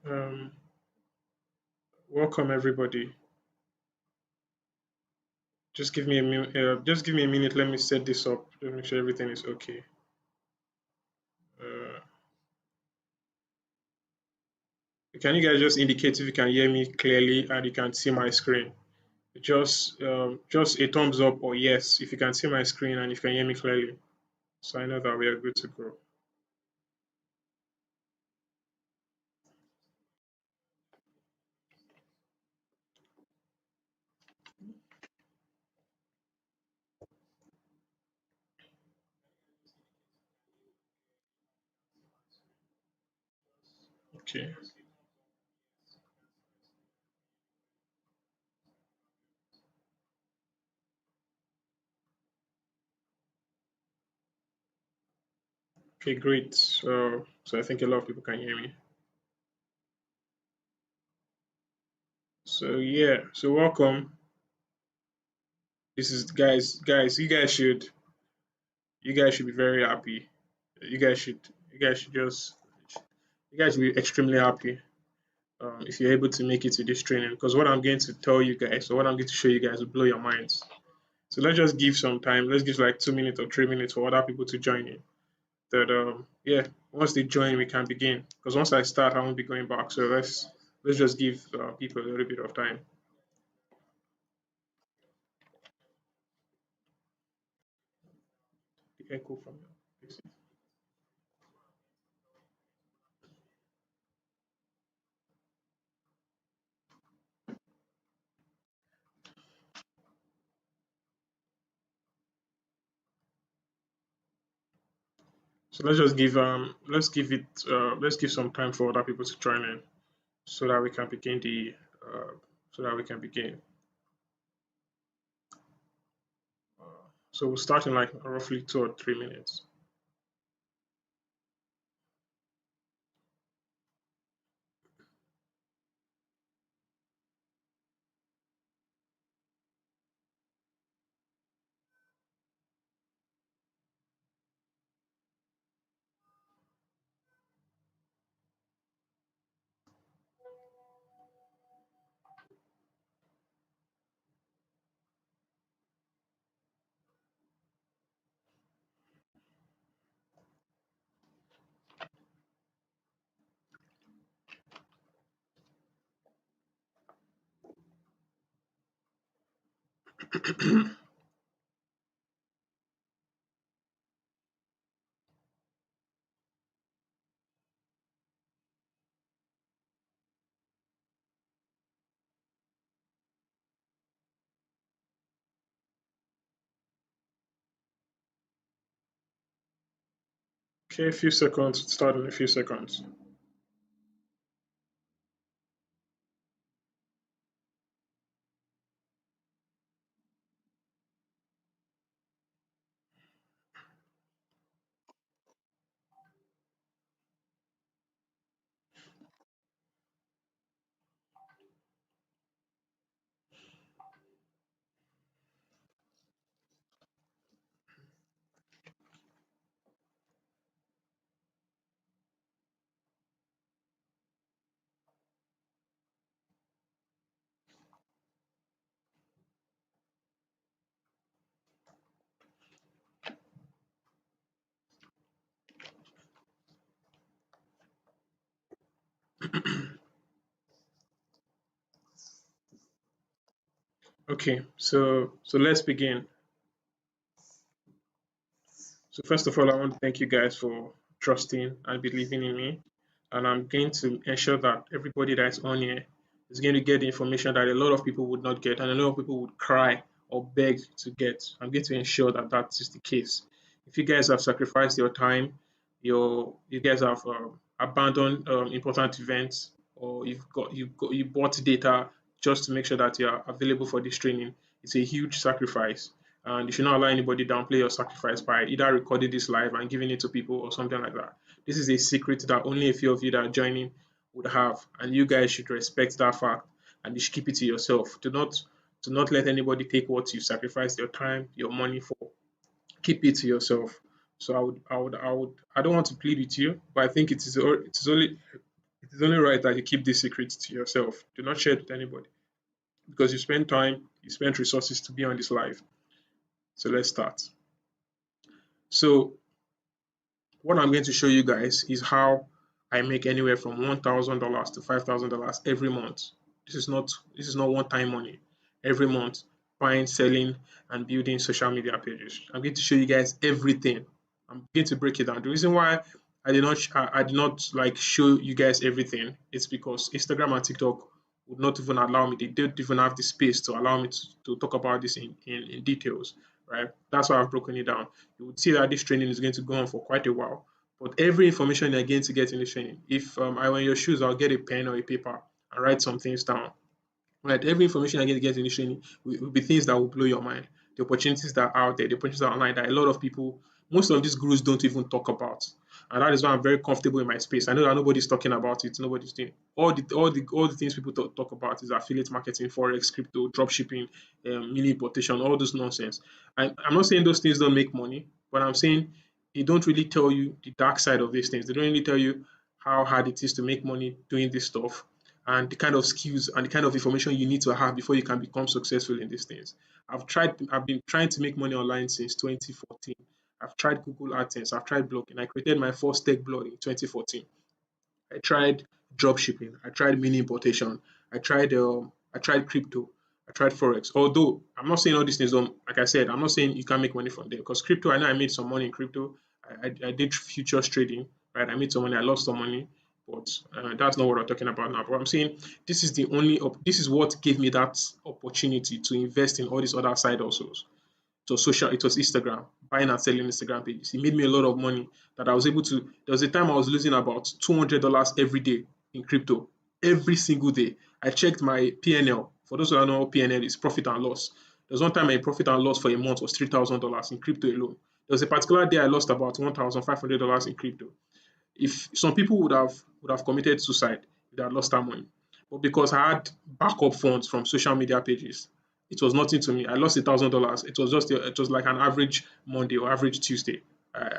Um, Welcome everybody. Just give me a minute. Let me set this up. Let me make sure everything is okay. Uh, can you guys just indicate if you can hear me clearly and you can see my screen? Just a thumbs up or yes if you can see my screen and if you can hear me clearly. So I know that we are good to go. Okay. Okay, great. So I think a lot of people can hear me. So yeah. So welcome. This is guys. You guys should be very happy. You guys should you guys should just you guys should be extremely happy if you're able to make it to this training because what I'm going to tell you guys or what I'm going to show you guys will blow your minds. So let's just give some time. Let's give like 2 minutes or 3 minutes for other people to join in. That yeah, once they join, we can begin. Because once I start, I won't be going back. So let's just give people a little bit of time. The echo from your PC. So let's give some time for other people to join in so that we can begin the so that we can begin. So we'll start in like roughly 2 or 3 minutes. Okay, a few seconds. Start in a few seconds. Okay, so let's begin. So first of all, I want to thank you guys for trusting and believing in me. And I'm going to ensure that everybody that's on here is going to get the information that a lot of people would not get and a lot of people would cry or beg to get. I'm going to ensure that that is the case. If you guys have sacrificed your time, you guys have abandoned important events, or you bought data just to make sure that you are available for this training, it's a huge sacrifice. And you should not allow anybody downplay your sacrifice by either recording this live and giving it to people or something like that. This is a secret that only a few of you that are joining would have, and you guys should respect that fact and you should keep it to yourself. Do not let anybody take what you sacrificed your time, your money for. Keep it to yourself. So I don't want to plead with you, but I think it is only It is only right that you keep these secrets to yourself. Do not share it with anybody because you spend time, you spend resources to be on this live. So let's start. So what I'm going to show you guys is how I make anywhere from $1,000 to $5,000 every month. This is not one-time money. Every month, buying, selling, and building social media pages. I'm going to show you guys everything. I'm going to break it down. The reason why I did not like show you guys everything is because Instagram and TikTok would not even allow me. They don't even have the space to allow me to talk about this in details, right? That's why I've broken it down. You would see that this training is going to go on for quite a while. But every information you're going to get in this training, if I were in your shoes, I'll get a pen or a paper and write some things down. Right, every information you're going to get in this training will be things that will blow your mind. The opportunities that are out there, the opportunities that are online that a lot of people, most of these gurus don't even talk about. And that is why I'm very comfortable in my space. I know that nobody's talking about it, nobody's doing all the things people talk about is affiliate marketing, forex, crypto, drop shipping, mini importation, all those nonsense. I'm not saying those things don't make money, but I'm saying they don't really tell you the dark side of these things. They don't really tell you how hard it is to make money doing this stuff and the kind of skills and the kind of information you need to have before you can become successful in these things. I've been trying to make money online since 2014. I've tried Google AdSense, I've tried blogging. I created my first tech blog in 2014. I tried drop shipping, I tried mini importation, I tried crypto, I tried forex. Although I'm not saying all these things don't, like I said, I'm not saying you can't make money from them because crypto, I know I made some money in crypto. I did futures trading, right? I made some money, I lost some money, but that's not what I'm talking about now. But I'm saying this is what gave me that opportunity to invest in all these other side hustles. It was Instagram, buying and selling Instagram pages. It made me a lot of money that I was able to. There was a time I was losing about $200 every day in crypto, every single day. I checked my PNL. For those who don't know what PNL is, profit and loss. There was one time my profit and loss for a month was $3,000 in crypto alone. There was a particular day I lost about $1,500 in crypto. If some people would have committed suicide if they had lost that money, but because I had backup funds from social media pages, it was nothing to me. I lost $1,000. It was like an average Monday or average Tuesday.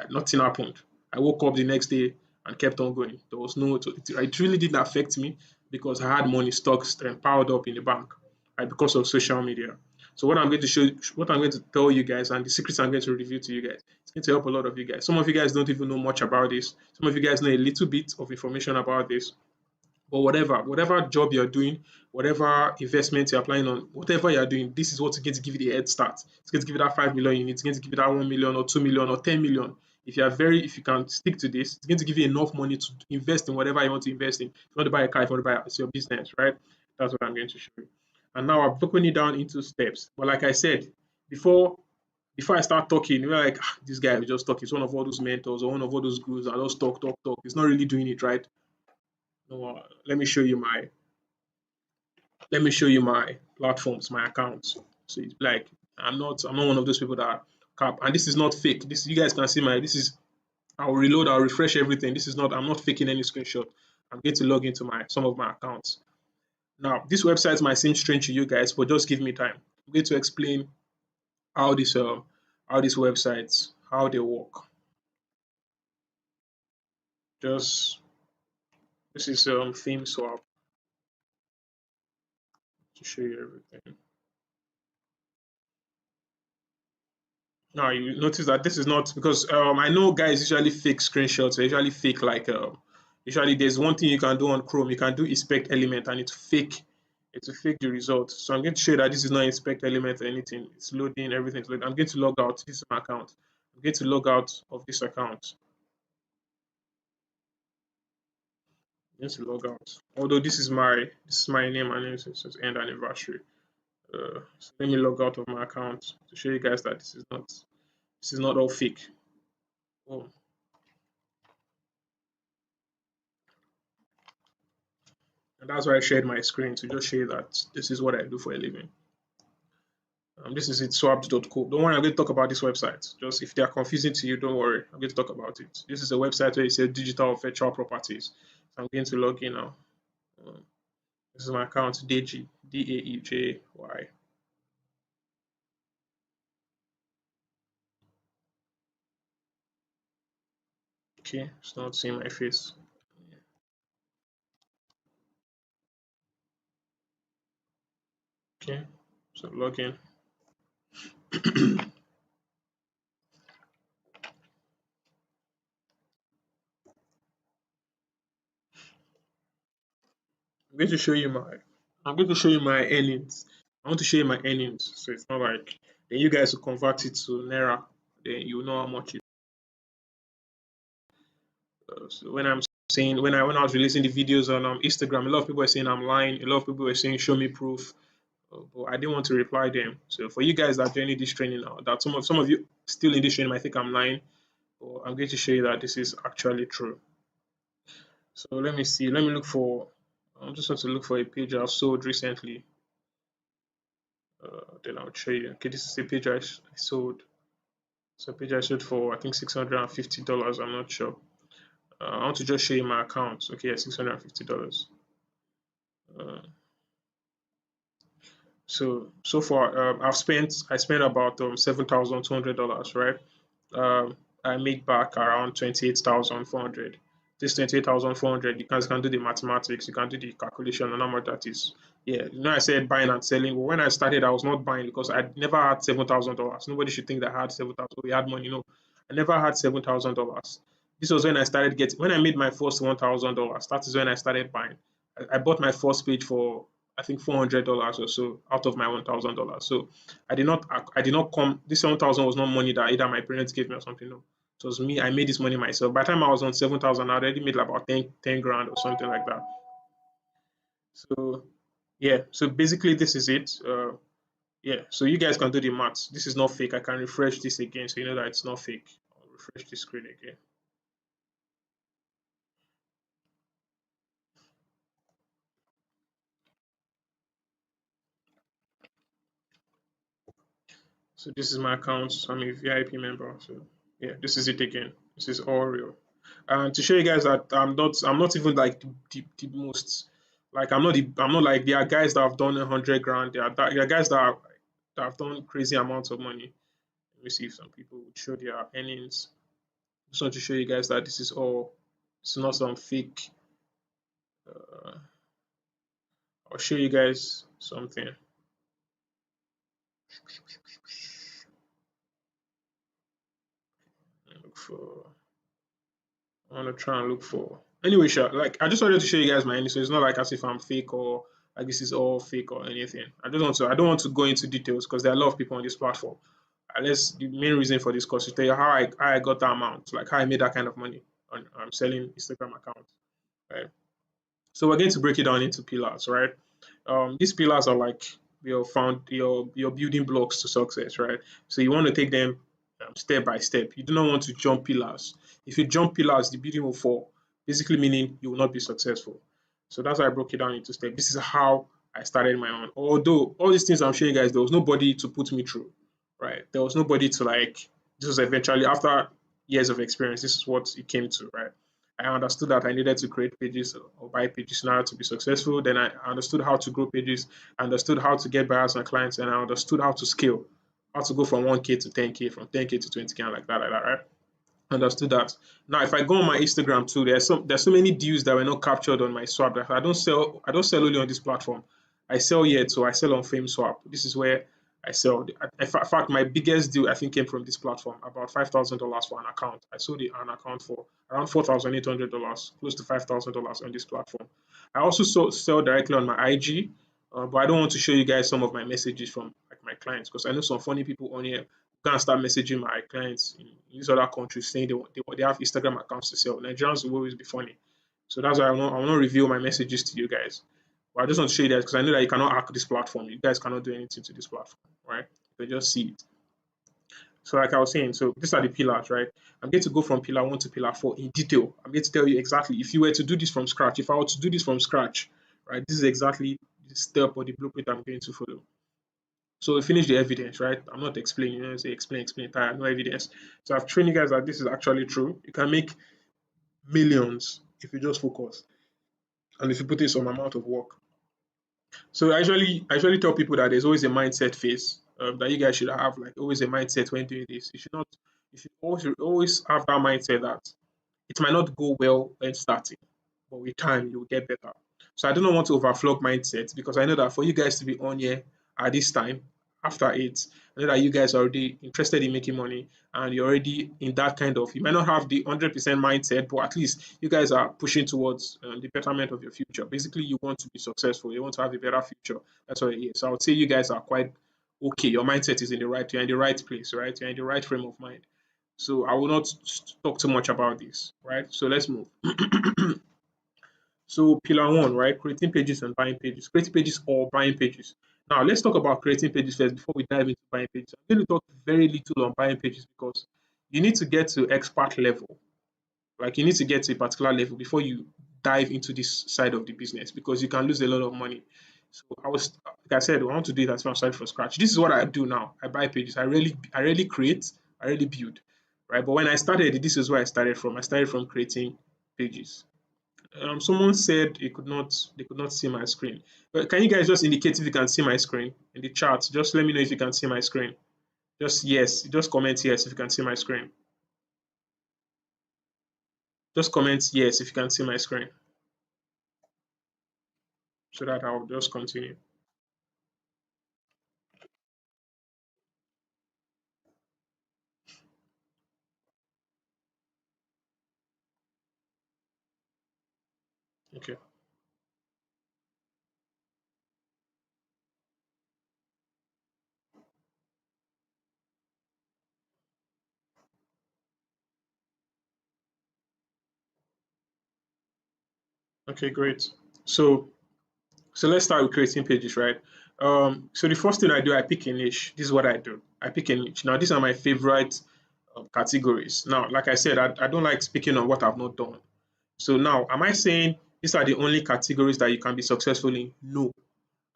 Nothing happened. I woke up the next day and kept on going. There was no it really didn't affect me because I had money stocks piled up in the bank, right, because of social media. So what I'm going to tell you guys, and the secrets I'm going to reveal to you guys, it's going to help a lot of you guys. Some of you guys don't even know much about this. Some of you guys know a little bit of information about this. But whatever job you're doing, whatever investment you're applying on, whatever you're doing, this is what's going to give you the head start. It's going to give you that 5 million units, it's going to give you that 1 million or 2 million or 10 million. If you can stick to this, it's going to give you enough money to invest in whatever you want to invest in. If you want to buy a car, if you want to buy it's your business, right? That's what I'm going to show you. And now I've broken it down into steps. But like I said, before before I start talking, you're like, this guy is just talking. It's one of all those mentors or one of all those gurus that just talk, talk, talk. He's not really doing it right. No, let me show you my platforms, my accounts. So it's like I'm not one of those people that cap. And this is not fake. This you guys can see this is I'll reload, I'll refresh everything. This is not I'm not faking any screenshot. I'm going to log into my some of my accounts. Now, this website might seem strange to you guys, but just give me time. I'm going to explain how these websites how they work. Just this is theme swap to show you everything. Now you notice that this is not because I know guys usually fake screenshots. They usually fake like usually there's one thing you can do on Chrome. You can do inspect element and it will fake the result. So I'm going to show you that this is not inspect element or anything. It's loading everything. I'm going to log out. This is my account. I'm going to log out of this account. I'm going to log out. Although this is my name. My name is end anniversary. So let me log out of my account to show you guys that this is not all fake. Oh. And that's why I shared my screen to just show you that this is what I do for a living. This is it, swapped.co. Don't worry, I'm going to talk about this website. Just if they are confusing to you, don't worry. I'm going to talk about it. This is a website where it says digital virtual properties. So I'm going to log in now. Um, this is my account, Deji, Daejy. Okay, it's not seeing my face. Okay, so log in. I'm going to show you my I'm going to show you my earnings. I want to show you my earnings. So it's not like then you guys will convert it to Naira, then you know how much it so when I'm saying when I was releasing the videos on Instagram, a lot of people were saying I'm lying, a lot of people were saying show me proof. But I didn't want to reply them. So for you guys that are joining this training now, that some of you still in this training might think I'm lying, but I'm going to show you that this is actually true. So let me see. Let me look for. I'm just going to look for a page I've sold recently. Then I'll show you. Okay, this is a page I sold. So a page I sold for I think $650. I'm not sure. I want to just show you my account. Okay, yeah, $650. Uh, so far, I spent about $7,200, right? I make back around 28,400. This 28,400, you can do the mathematics, you can do the calculation on how much that is. Yeah, I said buying and selling. Well, when I started, I was not buying because I never had $7,000. Nobody should think that I had 7,000. We had money. No, I never had $7,000. This was when I started getting. When I made my first $1,000. That is when I started buying. I bought my first page for I think $400 or so out of my $1,000. So I did not come. This 7,000 was not money that either my parents gave me or something. No, it was me. I made this money myself. By the time I was on 7,000, I already made like about 10 grand or something like that. So yeah. So basically, this is it. Yeah. So you guys can do the maths. This is not fake. I can refresh this again, so you know that it's not fake. I'll refresh the screen again. So this is my account. So I'm a VIP member. So yeah, this is it again. This is all real. And to show you guys that I'm not even like the most like I'm not like there are guys that have done 100 grand. There are guys that have done crazy amounts of money. Let me see if some people would show their earnings. Just want to show you guys that this is all. It's not some fake. Uh, I'll show you guys something. Look for. I want to try and look for. Anyway, sure. Like I just wanted to show you guys my earnings, so it's not like as if I'm fake or like this is all fake or anything. I don't want to go into details because there are a lot of people on this platform. Unless the main reason for this course is to tell you how I got that amount, like how I made that kind of money on selling Instagram accounts. Right. So we're going to break it down into pillars, right? These pillars are like your building blocks to success, right? So you want to take them step by step. You do not want to jump pillars. If you jump pillars, the building will fall. Basically, meaning you will not be successful. So that's why I broke it down into steps. This is how I started my own. Although all these things I'm showing you guys, there was nobody to put me through, right? There was nobody to like. This was eventually after years of experience. This is what it came to, right? I understood that I needed to create pages or buy pages in order to be successful. Then I understood how to grow pages, I understood how to get buyers and clients, and I understood how to scale, how to go from 1K to 10K, from 10K to 20K, and like that, right? Understood that. Now, if I go on my Instagram too, there's so many deals that were not captured on my swap. That I don't sell only on this platform. I sell here too. I sell on Fame Swap. This is where I sell. In fact, my biggest deal I think came from this platform. About $5,000 for an account. I sold an account for around $4,800, close to $5,000 on this platform. I also sell directly on my IG, but I don't want to show you guys some of my messages from like my clients because I know some funny people on here go and start messaging my clients in these other countries saying they have Instagram accounts to sell. Nigerians will always be funny. So that's why I want to reveal my messages to you guys. But I just want to show you that because I know that you cannot hack this platform. You guys cannot do anything to this platform, right? You can just see it. So like I was saying, so these are the pillars, right? I'm going to go from pillar 1 to pillar 4 in detail. I'm going to tell you exactly if you were to do this from scratch, if I were to do this from scratch, right? This is exactly the step or the blueprint I'm going to follow. So we finish the evidence, right? I'm not explaining, say explain, tire, no evidence. So I've trained you guys that this is actually true. You can make millions if you just focus and if you put in some amount of work. So I usually tell people that there's always a mindset phase that you guys should have, like always a mindset when doing this. You should always have that mindset that it might not go well when starting, but with time you'll get better. So I do not want to overflog mindset because I know that for you guys to be on here at this time after it. I know that you guys are already interested in making money and you're already in that kind of, you might not have the 100% mindset, but at least you guys are pushing towards the betterment of your future. Basically, you want to be successful, you want to have a better future. That's what it is. So I would say you guys are quite okay. Your mindset is in the right, you're in the right place, right? You're in the right frame of mind. So I will not talk too much about this, right? So let's move. So pillar one, right? Creating pages and buying pages. Creating pages or buying pages. Now let's talk about creating pages first before we dive into buying pages. I'm going to talk very little on buying pages because you need to get to expert level. Like you need to get to a particular level before you dive into this side of the business because you can lose a lot of money. So like I said, I want to do it as well started from scratch. This is what I do now. I buy pages. I really create, I really build. Right. But when I started, this is where I started from. I started from creating pages. Someone said they could not see my screen. But can you guys just indicate if you can see my screen in the chat? Just let me know if you can see my screen. Just yes, just comment yes if you can see my screen. Just comment yes if you can see my screen so that I'll just continue. Okay. Okay, great. So so let's start with creating pages, right? So the first thing I do, I pick a niche. This is what I do. I pick a niche. Now these are my favorite categories. Now, like I said, I don't like speaking on what I've not done. So now, am I saying these are the only categories that you can be successful in? No.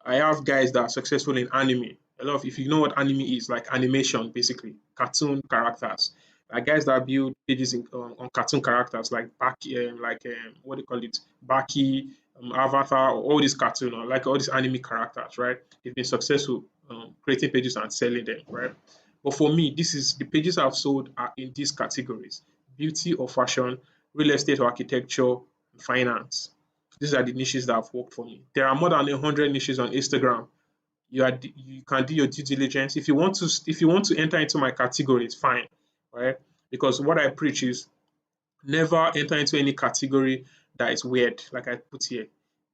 I have guys that are successful in anime. A lot of, if you know what anime is, like animation, basically, cartoon characters. Like guys that build pages on cartoon characters, like Baki, what do you call it, Baki, Avatar, all these cartoon, or like all these anime characters, right? They've been successful creating pages and selling them, right? But for me, this is the pages I've sold are in these categories: beauty or fashion, real estate or architecture, finance. These are the niches that have worked for me. There are more than 100 niches on Instagram. You can do your due diligence. If you want to enter into my category, it's fine, right? Because what I preach is never enter into any category that is weird, like I put here.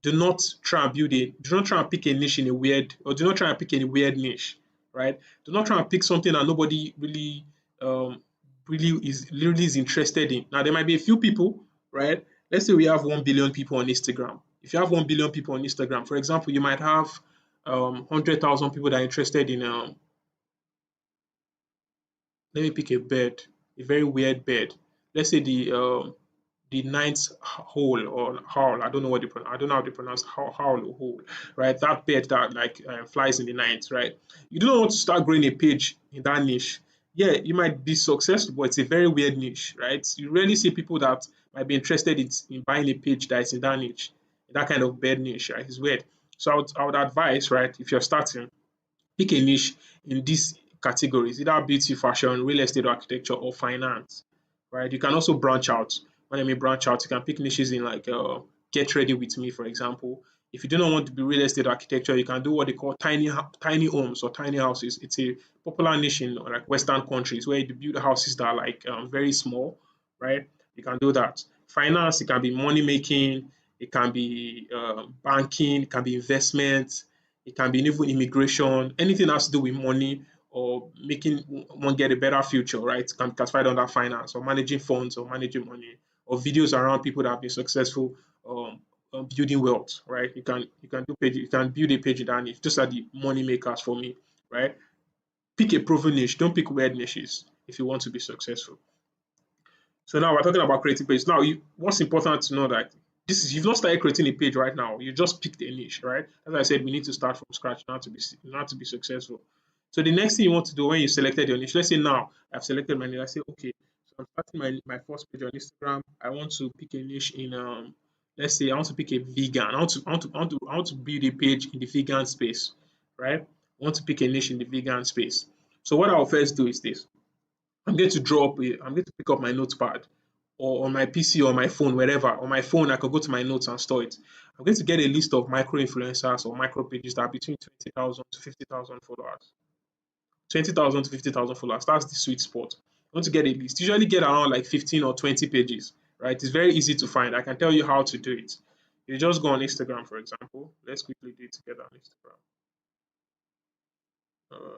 Do not try and pick a niche in a weird, or do not try and pick any weird niche, right? Do not try and pick something that nobody um really is interested in. Now there might be a few people, right? Let's say we have 1 billion people on Instagram. If you have 1 billion people on Instagram, for example, you might have 100,000 people that are interested in let me pick a bird, a very weird bird. Let's say the ninth hole or howl. I don't know what they pronounce. I don't know how they pronounce howl or hole, right? That bird that like flies in the night, right? You don't want to start growing a page in that niche. Yeah, you might be successful, but it's a very weird niche, right? You rarely see people that might be interested in buying a page that is in that niche, in that kind of bird niche, right? It's weird. So I would advise, right, if you're starting, pick a niche in these categories, either beauty, fashion, real estate, or architecture, or finance. Right? You can also branch out. When I mean branch out, you can pick niches in like get ready with me, for example. If you do not want to be real estate architecture, you can do what they call tiny homes or tiny houses. It's a popular niche in like Western countries where you build houses that are like very small, right? You can do that. Finance, it can be money making, it can be banking, it can be investment, it can be even immigration, anything that has to do with money or making one get a better future, right? Can be classified under finance or managing funds or managing money or videos around people that have been successful building wealth, right? You can do page, you can build a page in that niche. Those are the money makers for me, right? Pick a proven niche. Don't pick weird niches if you want to be successful. So now we're talking about creating pages. Now, what's important to know that this is you've not started creating a page right now. You just picked a niche, right? As I said, we need to start from scratch not to be successful. So the next thing you want to do when you selected your niche, let's say now I've selected my niche. I say, okay, so I'm starting my first page on Instagram. I want to pick a niche in let's say I want to pick a vegan. I want to build a page in the vegan space, right? I want to pick a niche in the vegan space. So what I'll first do is this. I'm going to pick up my notepad. or on my PC or my phone, wherever. On my phone, I could go to my notes and store it. I'm going to get a list of micro influencers or micro pages that are between 20,000 to 50,000 followers. 20,000 to 50,000 followers. That's the sweet spot. I want to get a list. Usually get around like 15 or 20 pages, right? It's very easy to find. I can tell you how to do it. You just go on Instagram, for example. Let's quickly do it together on Instagram.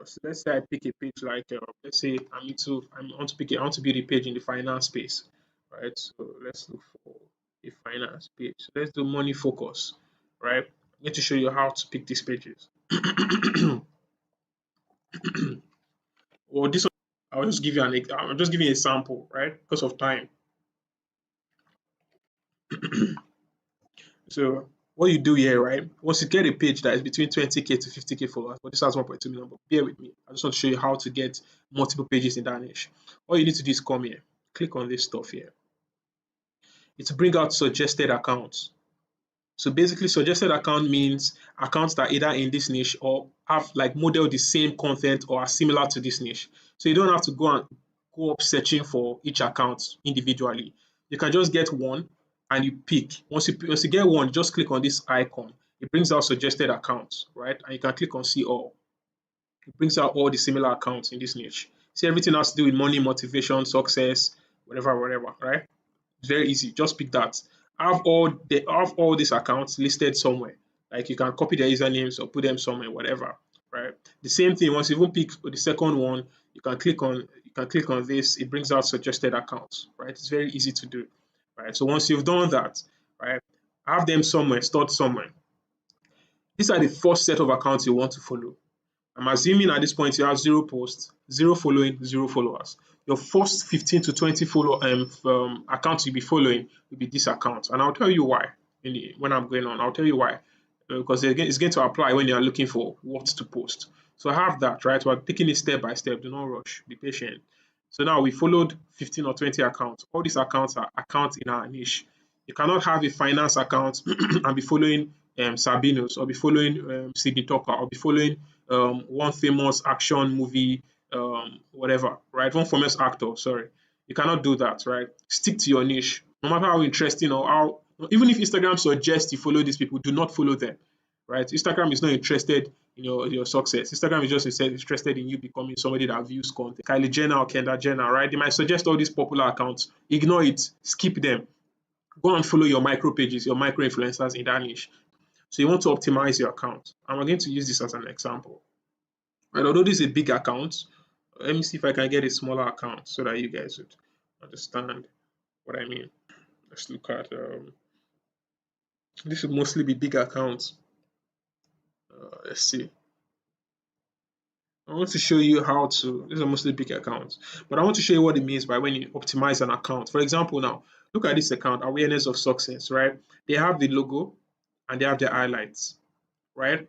So let's say I pick a page like, let's say I want to pick I want to build a page in the finance space, right? So let's look for a finance page. So let's do money focus, right? I'm going to show you how to pick these pages. Or this one, I'll just give you a sample, right? Because of time. So what you do here, right? Once you get a page that is between 20K to 50K followers, but this has 1.2 million, but bear with me. I just want to show you how to get multiple pages in that niche. All you need to do is come here, click on this stuff here. It's bring out suggested accounts. So basically, suggested account means accounts that are either in this niche or have like model the same content or are similar to this niche. So you don't have to go up searching for each account individually. You can just get one and you pick. Once you get one, just click on this icon. It brings out suggested accounts, right? And you can click on see all. It brings out all the similar accounts in this niche. See, everything has to do with money, motivation, success, whatever, whatever, right? It's very easy. Just pick that. Have all these accounts listed somewhere. Like you can copy their usernames or put them somewhere, whatever. Right. The same thing. Once you even pick the second one, you can click on this. It brings out suggested accounts. Right. It's very easy to do. Right. So once you've done that, right, have them somewhere, stored somewhere. These are the first set of accounts you want to follow. I'm assuming at this point you have zero posts, zero following, zero followers. Your first 15 to 20 accounts you'll be following will be this account. And I'll tell you why when I'm going on. I'll tell you why. Because again, it's going to apply when you're looking for what to post. So I have that, right? We're taking it step by step. Do not rush. Be patient. So now we followed 15 or 20 accounts. All these accounts are accounts in our niche. You cannot have a finance account and be following Sabinos or be following Sydney Tucker or be following one famous action movie, whatever, right? One famous actor, sorry. You cannot do that, right? Stick to your niche. No matter how interesting or how, even if Instagram suggests you follow these people, do not follow them, right? Instagram is not interested in your success. Instagram is just interested in you becoming somebody that views content. Kylie Jenner or Kendall Jenner, right? They might suggest all these popular accounts. Ignore it, skip them. Go and follow your micro pages, your micro influencers in that niche. So you want to optimize your account. And we're going to use this as an example. And although this is a big account, let me see if I can get a smaller account so that you guys would understand what I mean. Let's look at this should mostly be big accounts. Let's see. I want to show you how to, these are mostly big accounts, but I want to show you what it means by when you optimize an account. For example, now look at this account, awareness of success, right? They have the logo and they have the highlights, right?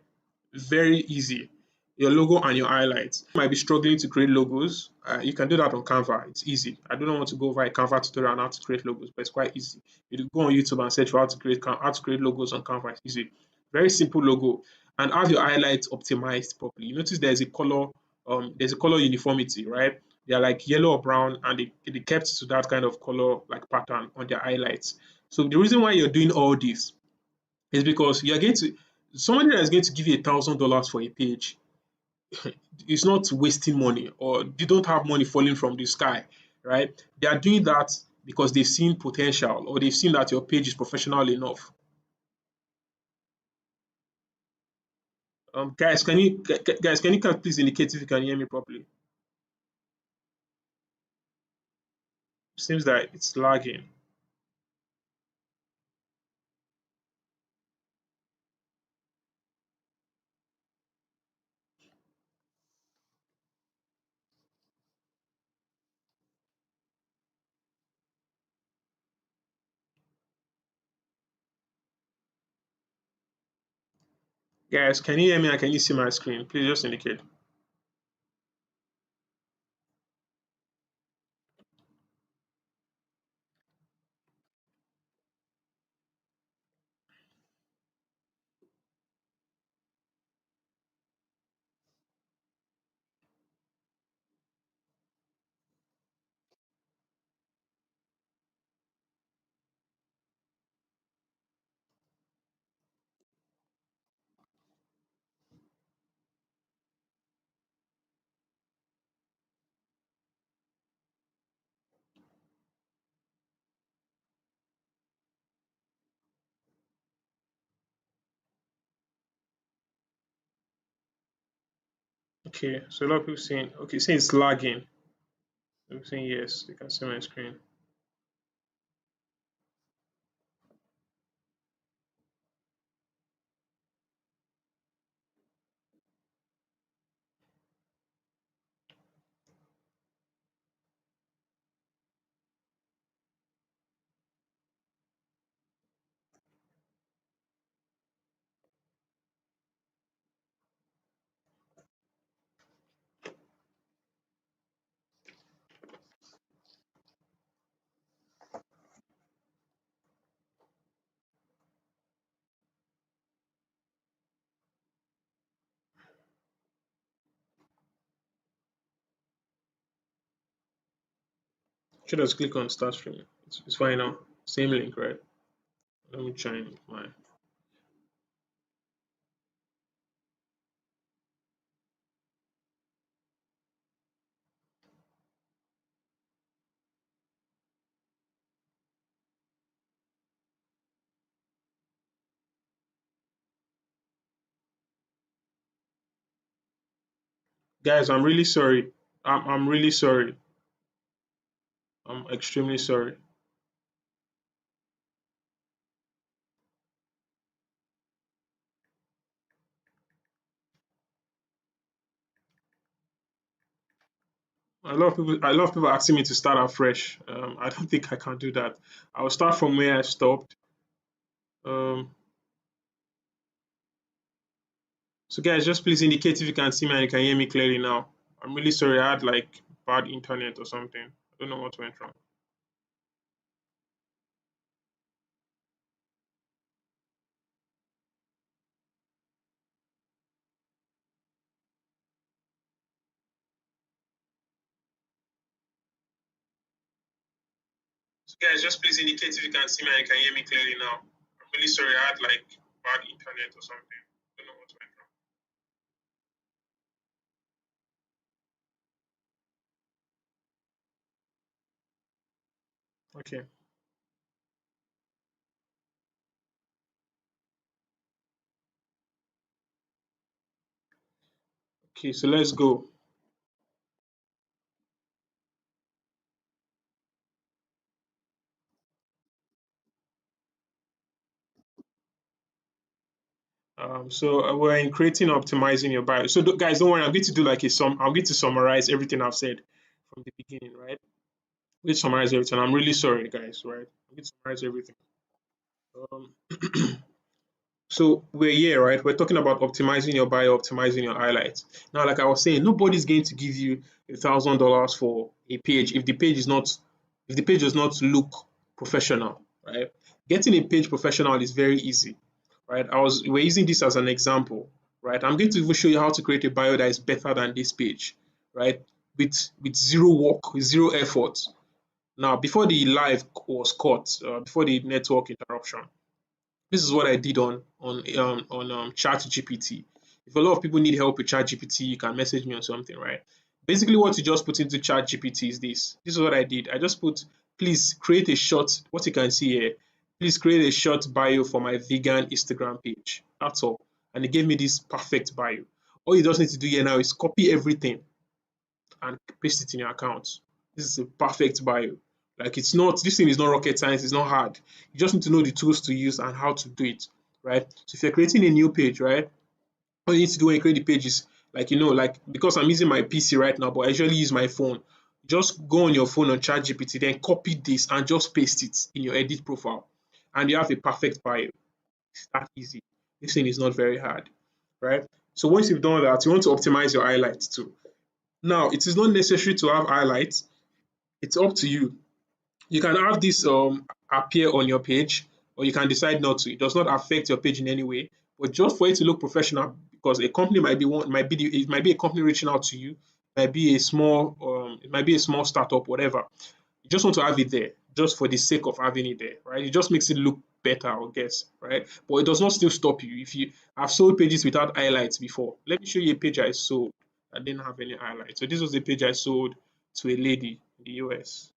Very easy. Your logo and your highlights. You might be struggling to create logos. You can do that on Canva. It's easy. I don't want to go over a Canva tutorial on how to create logos, but it's quite easy. You go on YouTube and search for how to create logos on Canva. It's easy. Very simple logo, and have your highlights optimized properly. You notice there's a color uniformity, right? They're like yellow or brown, and they kept to that kind of color like pattern on their highlights. So the reason why you're doing all this is because you're going to somebody that is going to give you $1,000 for a page is not wasting money, or they don't have money falling from the sky, right? They are doing that because they've seen potential or they've seen that your page is professional enough. Guys, can you please indicate if you can hear me properly? Seems that it's lagging. Guys, can you hear me and can you see my screen? Please just indicate. Okay, so a lot of people saying, okay, saying it's lagging. I'm saying yes, they can see my screen. Should just click on start streaming. It's fine now. Same link, right? Let me join my. Guys, I'm really sorry. I'm really sorry. I'm extremely sorry. A lot of people asking me to start afresh. I don't think I can do that. I'll start from where I stopped. Um, so guys, just please indicate if you can see me and you can hear me clearly now. I'm really sorry. I had like bad internet or something. I don't know what went wrong. So guys, just please indicate if you can see me and you can hear me clearly now. I'm really sorry. I had like bad internet or something. I don't know what went wrong. Okay. Okay. So let's go. So we're in creating optimizing your bio. So guys, don't worry. I'm going to do like a sum. I'm going to summarize everything I've said from the beginning, right? I'm going to summarize everything. I'm really sorry, guys. Right? I'm going to summarize everything. Um, so we're here, right? We're talking about optimizing your bio, optimizing your highlights. Now, like I was saying, nobody's going to give you $1,000 for a page if the page does not look professional, right? Getting a page professional is very easy, right? We're using this as an example, right? I'm going to even show you how to create a bio that is better than this page, right? With zero work, with zero effort. Now, before the live was cut, before the network interruption, this is what I did on ChatGPT. If a lot of people need help with ChatGPT, you can message me on something, right? Basically, what you just put into ChatGPT is this. This is what I did. I just put, please create a short. What you can see here. Please create a short bio for my vegan Instagram page. That's all. And it gave me this perfect bio. All you just need to do here now is copy everything and paste it in your account. This is a perfect bio. Like it's not, this thing is not rocket science, it's not hard. You just need to know the tools to use and how to do it, right? So if you're creating a new page, right, all you need to do when you create the page is like, like because I'm using my PC right now, but I usually use my phone. Just go on your phone on ChatGPT, then copy this and just paste it in your edit profile. And you have a perfect bio. It's that easy. This thing is not very hard, right? So once you've done that, you want to optimize your highlights too. Now, it is not necessary to have highlights. It's up to you. You can have this appear on your page, or you can decide not to. It does not affect your page in any way, but just for it to look professional, because a company might be one, it might be a company reaching out to you, it might be a small startup, whatever. You just want to have it there, just for the sake of having it there, right? It just makes it look better, I guess, right? But it does not still stop you. If you have sold pages without highlights before, let me show you a page I sold that didn't have any highlights. So this was a page I sold to a lady in the US.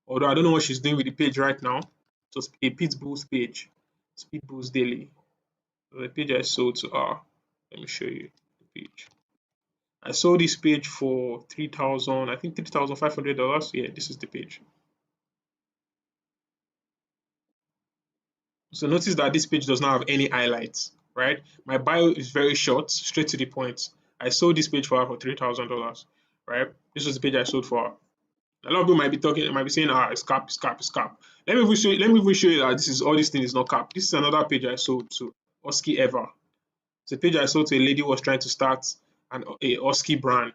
Although I don't know what she's doing with the page right now. It was a Pitbull's page. It's Pitbull's Daily. So the page I sold to her. Let me show you the page. I sold this page for 3,000, I think $3,500. Yeah, this is the page. So notice that this page does not have any highlights, right? My bio is very short, straight to the point. I sold this page for her for $3,000, right? This was the page I sold for her. A lot of people might be saying, it's cap, it's cap, it's cap. Let me even show you that this is all this thing is not cap. This is another page I sold to Husky Ever. It's a page I sold to a lady who was trying to start a Husky brand,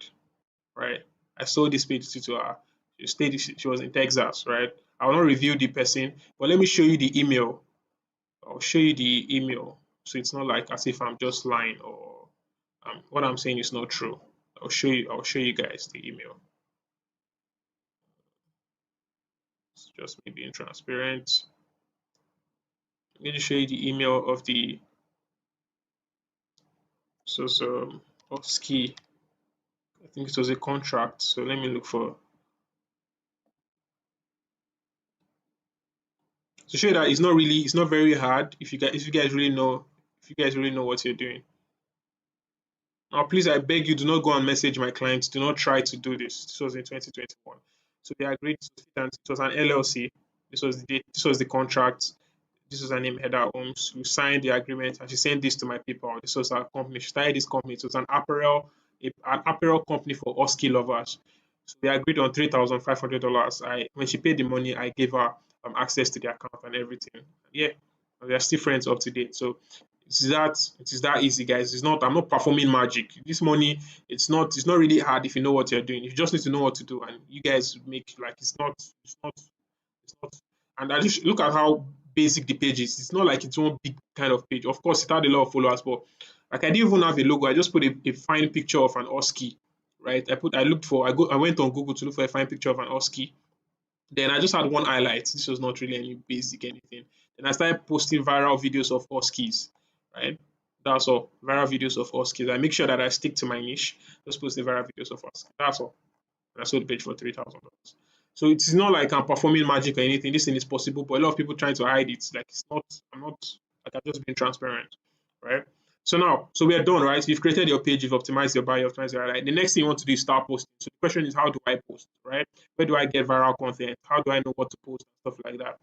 right? I sold this page to her. She was in Texas, right? I will not review the person, but let me show you the email. I'll show you the email, so it's not like as if I'm just lying or what I'm saying is not true. I'll show you guys the email. It's just me being transparent. I'm going to show you the email of the Husky. I think it was a contract. So let me look for to show you that it's not very hard if you guys really know what you're doing. Now, please, I beg you, do not go and message my clients. Do not try to do this. This was in 2021. So they agreed to sit, and it was an LLC. This was the date. This was the contract. This was her name, Heather Holmes. We signed the agreement, and she sent this to my PayPal. This was her company. She started this company. It was an apparel company for Husky lovers. So we agreed on $3,500. When she paid the money, I gave her access to the account and everything. Yeah, we are still friends up to date. So it is that easy, guys. I'm not performing magic. This money, it's not really hard if you know what you're doing. You just need to know what to do, and you guys make like it's not. And I just look at how basic the page is. It's not like it's one big kind of page. Of course, it had a lot of followers, but like I didn't even have a logo. I just put a fine picture of an Husky, right? I went on Google to look for a fine picture of an Husky. Then I just had one highlight. This was not really any basic anything. Then I started posting viral videos of Huskies, right? That's all. Viral videos of Huskies. I make sure that I stick to my niche. Just post the viral videos of Huskies. That's all. And I sold the page for $3,000. So it's not like I'm performing magic or anything. This thing is possible, but a lot of people trying to hide it. Like it's not. I'm not. Like I've just been transparent, right? So we are done, right? You've created your page, you've optimized your bio, you've optimized your highlight. The next thing you want to do is start posting. So the question is, how do I post, right? Where do I get viral content? How do I know what to post and stuff like that?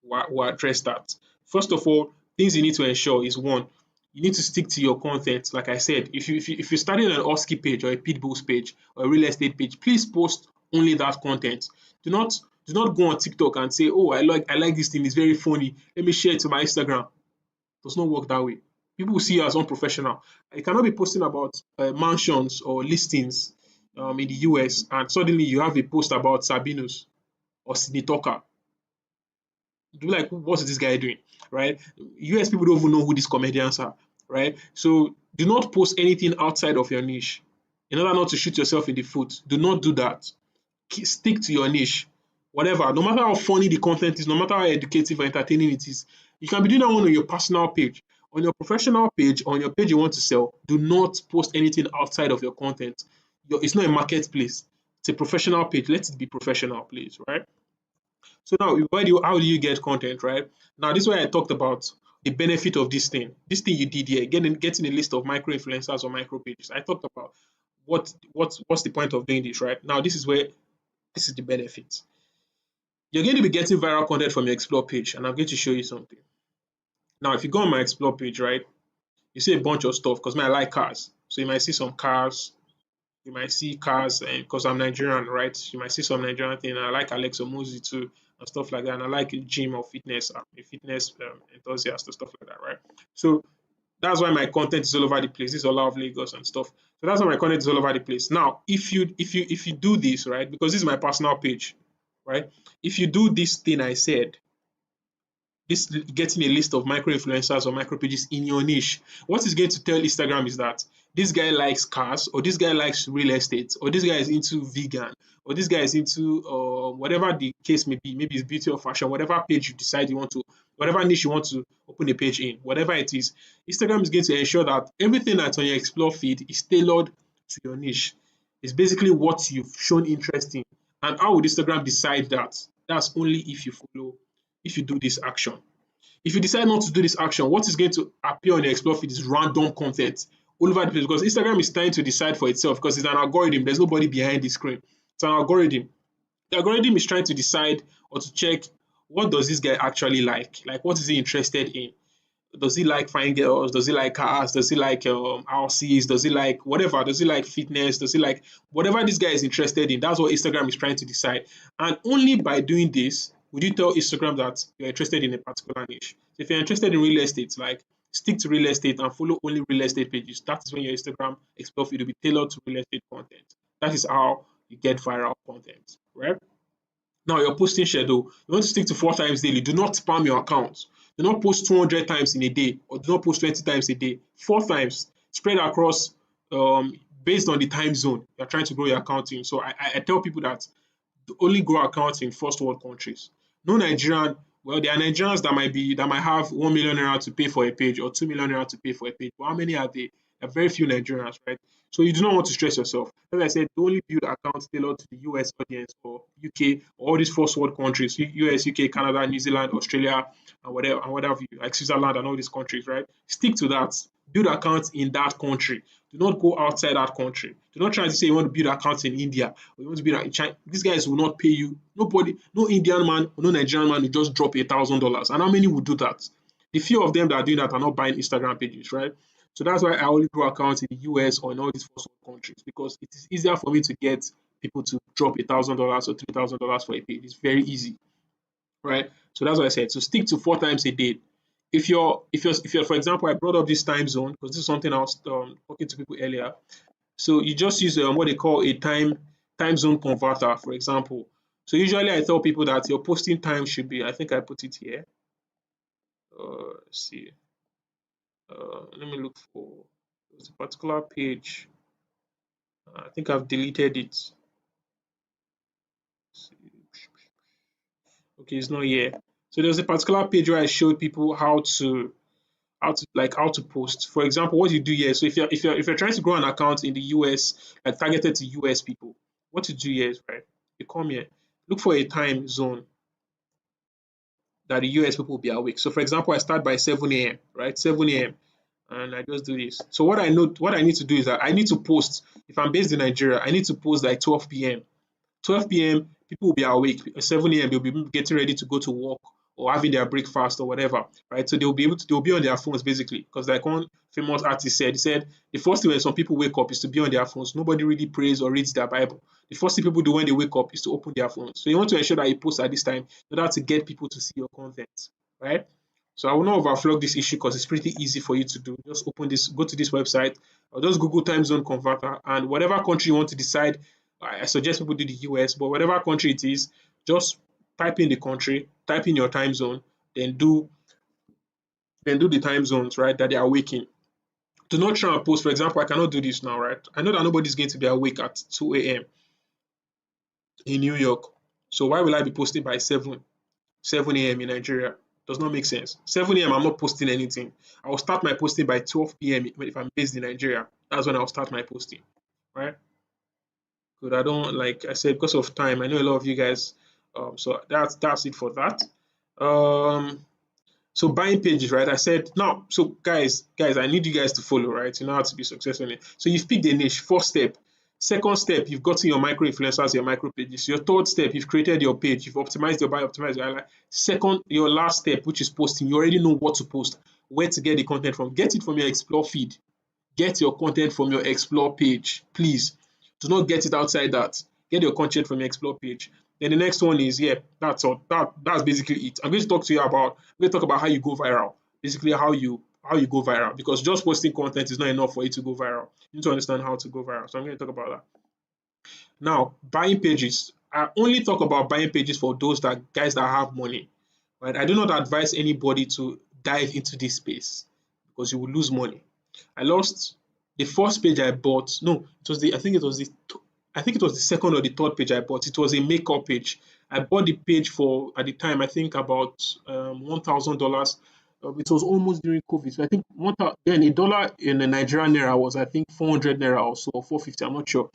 We'll address that. First of all, things you need to ensure is one, you need to stick to your content. Like I said, if you're starting an Husky page or a Pitbulls page or a real estate page, please post only that content. Do not go on TikTok and say, oh, I like this thing, it's very funny. Let me share it to my Instagram. It does not work that way. People will see you as unprofessional. You cannot be posting about mansions or listings in the US and suddenly you have a post about Sabinos or Sydney Tucker. Do like, what's this guy doing, right? US people don't even know who these comedians are, right? So do not post anything outside of your niche in order not to shoot yourself in the foot. Do not do that. Stick to your niche. Whatever, no matter how funny the content is, no matter how educative or entertaining it is, you can be doing that one on your personal page. On your professional page, on your page you want to sell, do not post anything outside of your content. It's not a marketplace. It's a professional page. Let it be professional, please, right? So now, how do you get content, right? Now, this is why I talked about the benefit of this thing. This thing you did here, getting a list of micro influencers or micro pages. I talked about what's the point of doing this, right? Now, this is the benefit. You're going to be getting viral content from your explore page, and I'm going to show you something. Now, if you go on my explore page, right, you see a bunch of stuff because I like cars. So you might see some cars, you might see cars, and because I'm Nigerian, right? You might see some Nigerian thing. I like Alex Omozi too, and stuff like that. And I like gym or fitness. I'm a fitness enthusiast and stuff like that, right? So that's why my content is all over the place. This is all out of Lagos and stuff. So that's why my content is all over the place. Now, if you do this, right, because this is my personal page, right? If you do this thing I said, this getting a list of micro influencers or micro pages in your niche, what it's going to tell Instagram is that this guy likes cars, or this guy likes real estate, or this guy is into vegan, or this guy is into whatever the case may be. Maybe it's beauty or fashion, whatever page you decide you want to, whatever niche you want to open a page in, whatever it is. Instagram is going to ensure that everything that's on your explore feed is tailored to your niche. It's basically what you've shown interest in. And how would Instagram decide that? That's only if you do this action. If you decide not to do this action, what is going to appear on your explore feed is random content, all over the place because Instagram is trying to decide for itself because it's an algorithm. There's nobody behind the screen. It's an algorithm. The algorithm is trying to decide or to check what does this guy actually like? Like what is he interested in? Does he like fine girls? Does he like cars? Does he like houses? Does he like whatever? Does he like fitness? Does he like whatever this guy is interested in? That's what Instagram is trying to decide. And only by doing this would you tell Instagram that you're interested in a particular niche. So if you're interested in real estate, like stick to real estate and follow only real estate pages. That is when your Instagram Explore feed will be tailored to real estate content. That is how you get viral content, right? Now, your posting schedule, you want to stick to 4 times daily. Do not spam your account. Do not post 200 times in a day or do not post 20 times a day. 4 times spread across based on the time zone you're trying to grow your account in. So I tell people that only grow accounts in first world countries. No Nigerian, well, there are Nigerians that might have 1 million naira to pay for a page or 2 million naira to pay for a page. But how many are they? There are very few Nigerians, right? So you do not want to stress yourself. As I said, only build accounts tailored to the US audience or UK or all these first world countries, US, UK, Canada, New Zealand, Australia, and whatever like Switzerland and all these countries, right? Stick to that. Build accounts in that country. Do not go outside that country. Do not try to say you want to build accounts in India or you want to build in China. These guys will not pay you. Nobody, no Indian man or no Nigerian man will just drop $1,000. And how many would do that? The few of them that are doing that are not buying Instagram pages, right? So that's why I only grow accounts in the US or in all these first world countries because it is easier for me to get people to drop $1,000 or $3,000 for a page. It's very easy, right? So that's what I said. So stick to 4 times a day. If you're for example, I brought up this time zone because this is something I was talking to people earlier. So you just use what they call a time zone converter, for example. So usually I tell people that your posting time should be. I think I put it here. Let's see. Let me look for. There's a particular page. I think I've deleted it. Okay, it's not here. So there's a particular page where I showed people how to post. For example, what you do here. So if you're trying to grow an account in the US, like targeted to US people, what you do here is right. You come here, look for a time zone that the US people will be awake. So for example, I start by 7 a.m. right, 7 a.m. and I just do this. So what I need to do is that I need to post. If I'm based in Nigeria, I need to post like 12 p.m. 12 p.m. people will be awake. 7 a.m. they'll be getting ready to go to work or having their breakfast or whatever, right? So they'll be on their phones basically because like one famous artist said, he said the first thing when some people wake up is to be on their phones. Nobody really prays or reads their Bible. The first thing people do when they wake up is to open their phones. So you want to ensure that you post at this time in order to get people to see your content, right? So I will not overflog this issue because it's pretty easy for you to do. Just open this, go to this website, or just Google time zone converter, and whatever country you want to decide. I suggest people do the US, but whatever country it is, just type in the country, type in your time zone, then do the time zones, right, that they are awake in. Do not try and post. For example, I cannot do this now, right? I know that nobody's going to be awake at 2 a.m. in New York. So why will I be posting by 7 a.m. in Nigeria? Does not make sense. 7 a.m. I'm not posting anything. I will start my posting by 12 p.m. if I'm based in Nigeria. That's when I'll start my posting, right? Good. I don't like I said because of time. I know a lot of you guys. So that's it for that. Um, so buying pages, right? I said now. So guys, I need you guys to follow, right? You know how to be successful in it. So you've picked a niche. First step. Second step, you've gotten your micro influencers, your micro pages. Your third step, you've created your page. You've optimized your buy, optimized your highlight. Second, your last step, which is posting. You already know what to post, where to get the content from. Get it from your explore feed. Get your content from your explore page, please. Do not get it outside that. Get your content from your explore page. Then the next one is, yeah, that's all. That's basically it. I'm going to talk to you about I'm going to talk about how you go viral. Basically how you go viral, because just posting content is not enough for you to go viral. You need to understand how to go viral. So I'm going to talk about that. Now, buying pages. I only talk about buying pages for those that guys that have money. Right? I do not advise anybody to dive into this space because you will lose money. I lost the first page I bought. No, it was the I think it was the second or the third page I bought. It was a makeup page. I bought the page for at the time I think about $1,000. It was almost during COVID. So I think then a dollar in the Nigerian naira was I think 400 naira or so, or 450. I'm not sure.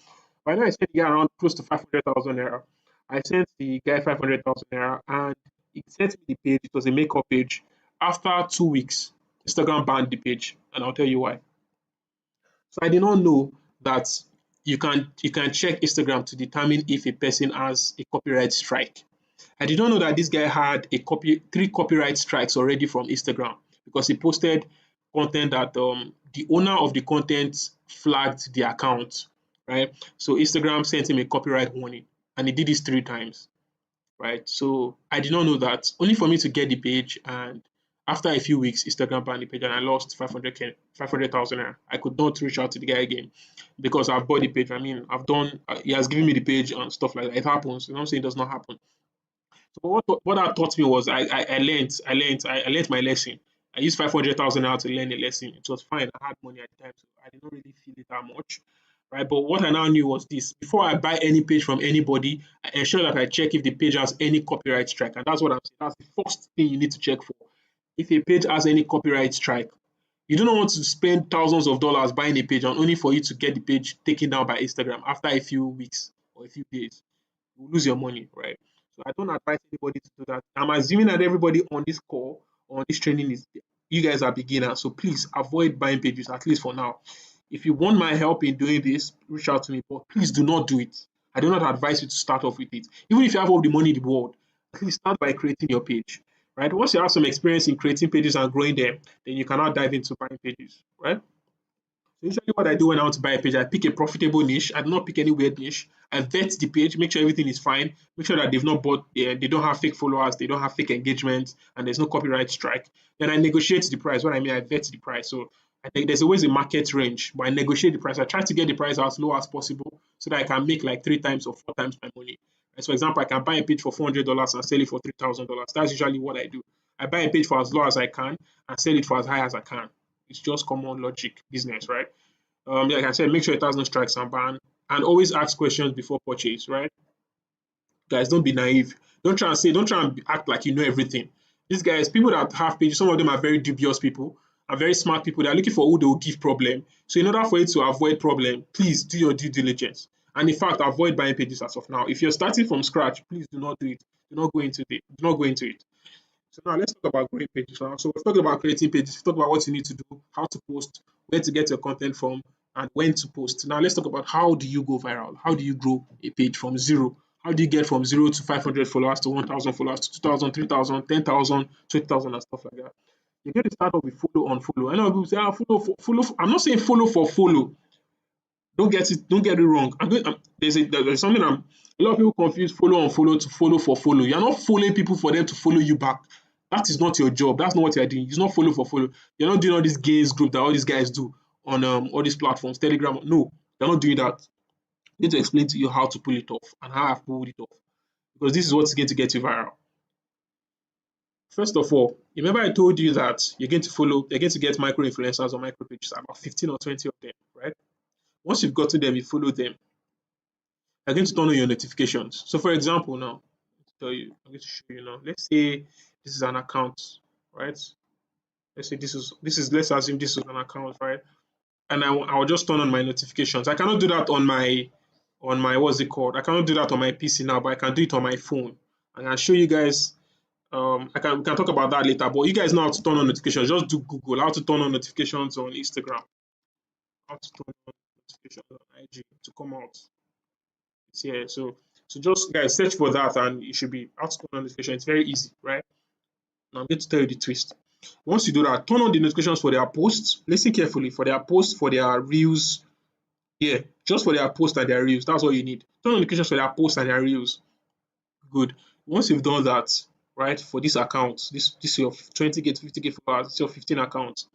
But I know I said yeah around close to 500,000 naira. I sent the guy 500,000 naira and he sent me the page. It was a makeup page. After 2 weeks, Instagram banned the page, and I'll tell you why. So I did not know that you can check Instagram to determine if a person has a copyright strike. I did not know that this guy had three copyright strikes already from Instagram because he posted content that the owner of the content flagged the account, right? So Instagram sent him a copyright warning, and he did this 3 times, right? So I did not know that. Only for me to get the page, and after a few weeks, Instagram banned the page, and I lost 500,000 naira. I could not reach out to the guy again because I've bought the page. I mean, he has given me the page and stuff like that. It happens. You know what I'm saying? It does not happen. So what that taught me was I learned my lesson. I used 500,000 naira to learn a lesson. It was fine. I had money at the time, so I did not really feel it that much, right? But what I now knew was this: before I buy any page from anybody, I ensure that I check if the page has any copyright strike, and that's what I'm saying. That's the first thing you need to check for. If a page has any copyright strike, you do not want to spend thousands of dollars buying a page and only for you to get the page taken down by Instagram after a few weeks or a few days. You will lose your money, right? So I don't advise anybody to do that. I'm assuming that everybody on this call or on this training is you guys are beginners. So please avoid buying pages, at least for now. If you want my help in doing this, reach out to me, but please do not do it. I do not advise you to start off with it. Even if you have all the money in the world, at least start by creating your page, right? Once you have some experience in creating pages and growing them, then you cannot dive into buying pages, right? So usually what I do when I want to buy a page, I pick a profitable niche. I do not pick any weird niche. I vet the page, make sure everything is fine, make sure that they've not bought, they don't have fake followers, they don't have fake engagement, and there's no copyright strike. Then I negotiate the price. What I mean, I vet the price. So I think there's always a market range, but I negotiate the price. I try to get the price as low as possible so that I can make like 3 times or 4 times my money. And so, for example, I can buy a page for $400 and sell it for $3,000. That's usually what I do. I buy a page for as low as I can and sell it for as high as I can. It's just common logic business, right? Like I said, make sure it has no strikes and ban, and always ask questions before purchase, right? Guys, don't be naive. Don't try and act like you know everything. These guys, people that have pages, some of them are very dubious people and very smart people. They're looking for who they will give problem. So in order for you to avoid problem, please do your due diligence. And in fact, avoid buying pages as of now. If you're starting from scratch, please do not do it. Do not go into it. Do not go into it. So now let's talk about growing pages now. So we've talked about creating pages, we've talked about what you need to do, how to post, where to get your content from, and when to post. Now let's talk about how do you go viral? How do you grow a page from zero? How do you get from 0 to 500 followers to 1,000 followers to 2,000, 3,000, 10,000, 20,000, and stuff like that? You get to start off with follow on follow. I know people say, follow. I'm not saying follow for follow. Don't get it wrong. There's something a lot of people confuse follow on follow to follow for follow. You're not following people for them to follow you back. That is not your job. That's not what you're doing. It's not follow for follow. You're not doing all these games group that all these guys do on all these platforms, Telegram. No, you're not doing that. I need to explain to you how to pull it off and how I've pulled it off. Because this is what's going to get you viral. First of all, remember I told you that you're going to get micro influencers or micro pages, about 15 or 20 of them, right? Once you've gotten them, you follow them. You're going to turn on your notifications. So for example, now, I'm going to show you now. Let's say this is an account, right? Let's say let's assume this is an account, right? And I'll just turn on my notifications. I cannot do that on my what's it called? I cannot do that on my PC now, but I can do it on my phone. And I'll show you guys. We can talk about that later. But you guys know how to turn on notifications. Just do Google how to turn on notifications on Instagram, how to turn on notifications on IG to come out. It's here. So just guys search for that, and it should be how to turn on notification. It's very easy, right? Now I'm going to tell you the twist. Once you do that, turn on the notifications for their posts. Listen carefully for their posts, for their reels. Yeah, just for their posts and their reels. That's all you need. Turn on notifications for their posts and their reels. Good. Once you've done that, right, for this account, this your 20K to 50K followers, this your 15 accounts.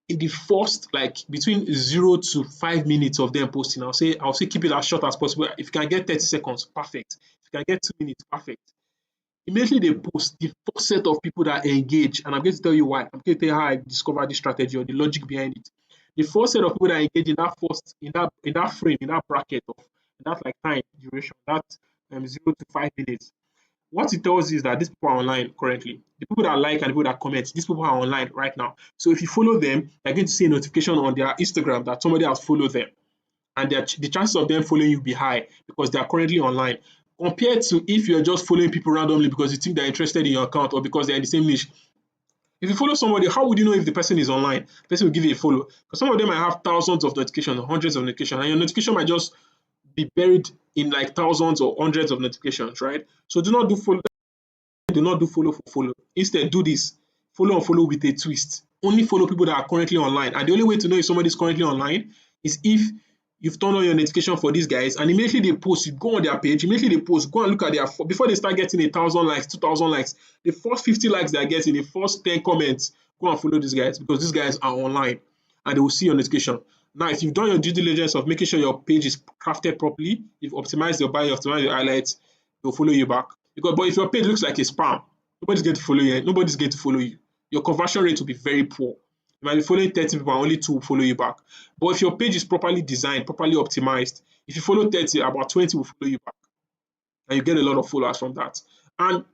In the first like between 0 to 5 minutes of them posting, I'll say keep it as short as possible. If you can get 30 seconds, perfect. If you can get 2 minutes, perfect. Immediately they post, the first set of people that engage, and I'm going to tell you why. I'm going to tell you how I discovered this strategy or the logic behind it. The first set of people that engage in that frame, in that bracket of in that like time duration, that 0 to 5 minutes, what it tells you is that these people are online currently. The people that like and the people that comment, these people are online right now. So if you follow them, you're going to see a notification on their Instagram that somebody has followed them. And the chances of them following you will be high because they are currently online. Compared to if you're just following people randomly because you think they're interested in your account or because they're in the same niche, If you follow somebody, how would you know if the person is online? The person will give you a follow. Because some of them might have thousands of notifications, or hundreds of notifications, and your notification might just be buried in like thousands or hundreds of notifications, right? So do not do follow for follow. Instead, do this follow and follow with a twist. Only follow people that are currently online. And the only way to know if somebody is currently online is if you've turned on your notification for these guys and immediately they post, you go on their page, immediately they post, go and look at their, before they start getting 1,000 likes, 2,000 likes, the first 50 likes they are getting, the first 10 comments, go and follow these guys because these guys are online and they will see your notification. Now, if you've done your due diligence of making sure your page is crafted properly, you've optimized your bio, optimized your highlights, they'll follow you back. But if your page looks like a spam, nobody's going to follow you. Nobody's going to follow you. Your conversion rate will be very poor. You might be following 30 people and only 2 will follow you back. But if your page is properly designed, properly optimized, if you follow 30, about 20 will follow you back. And you get a lot of followers from that. And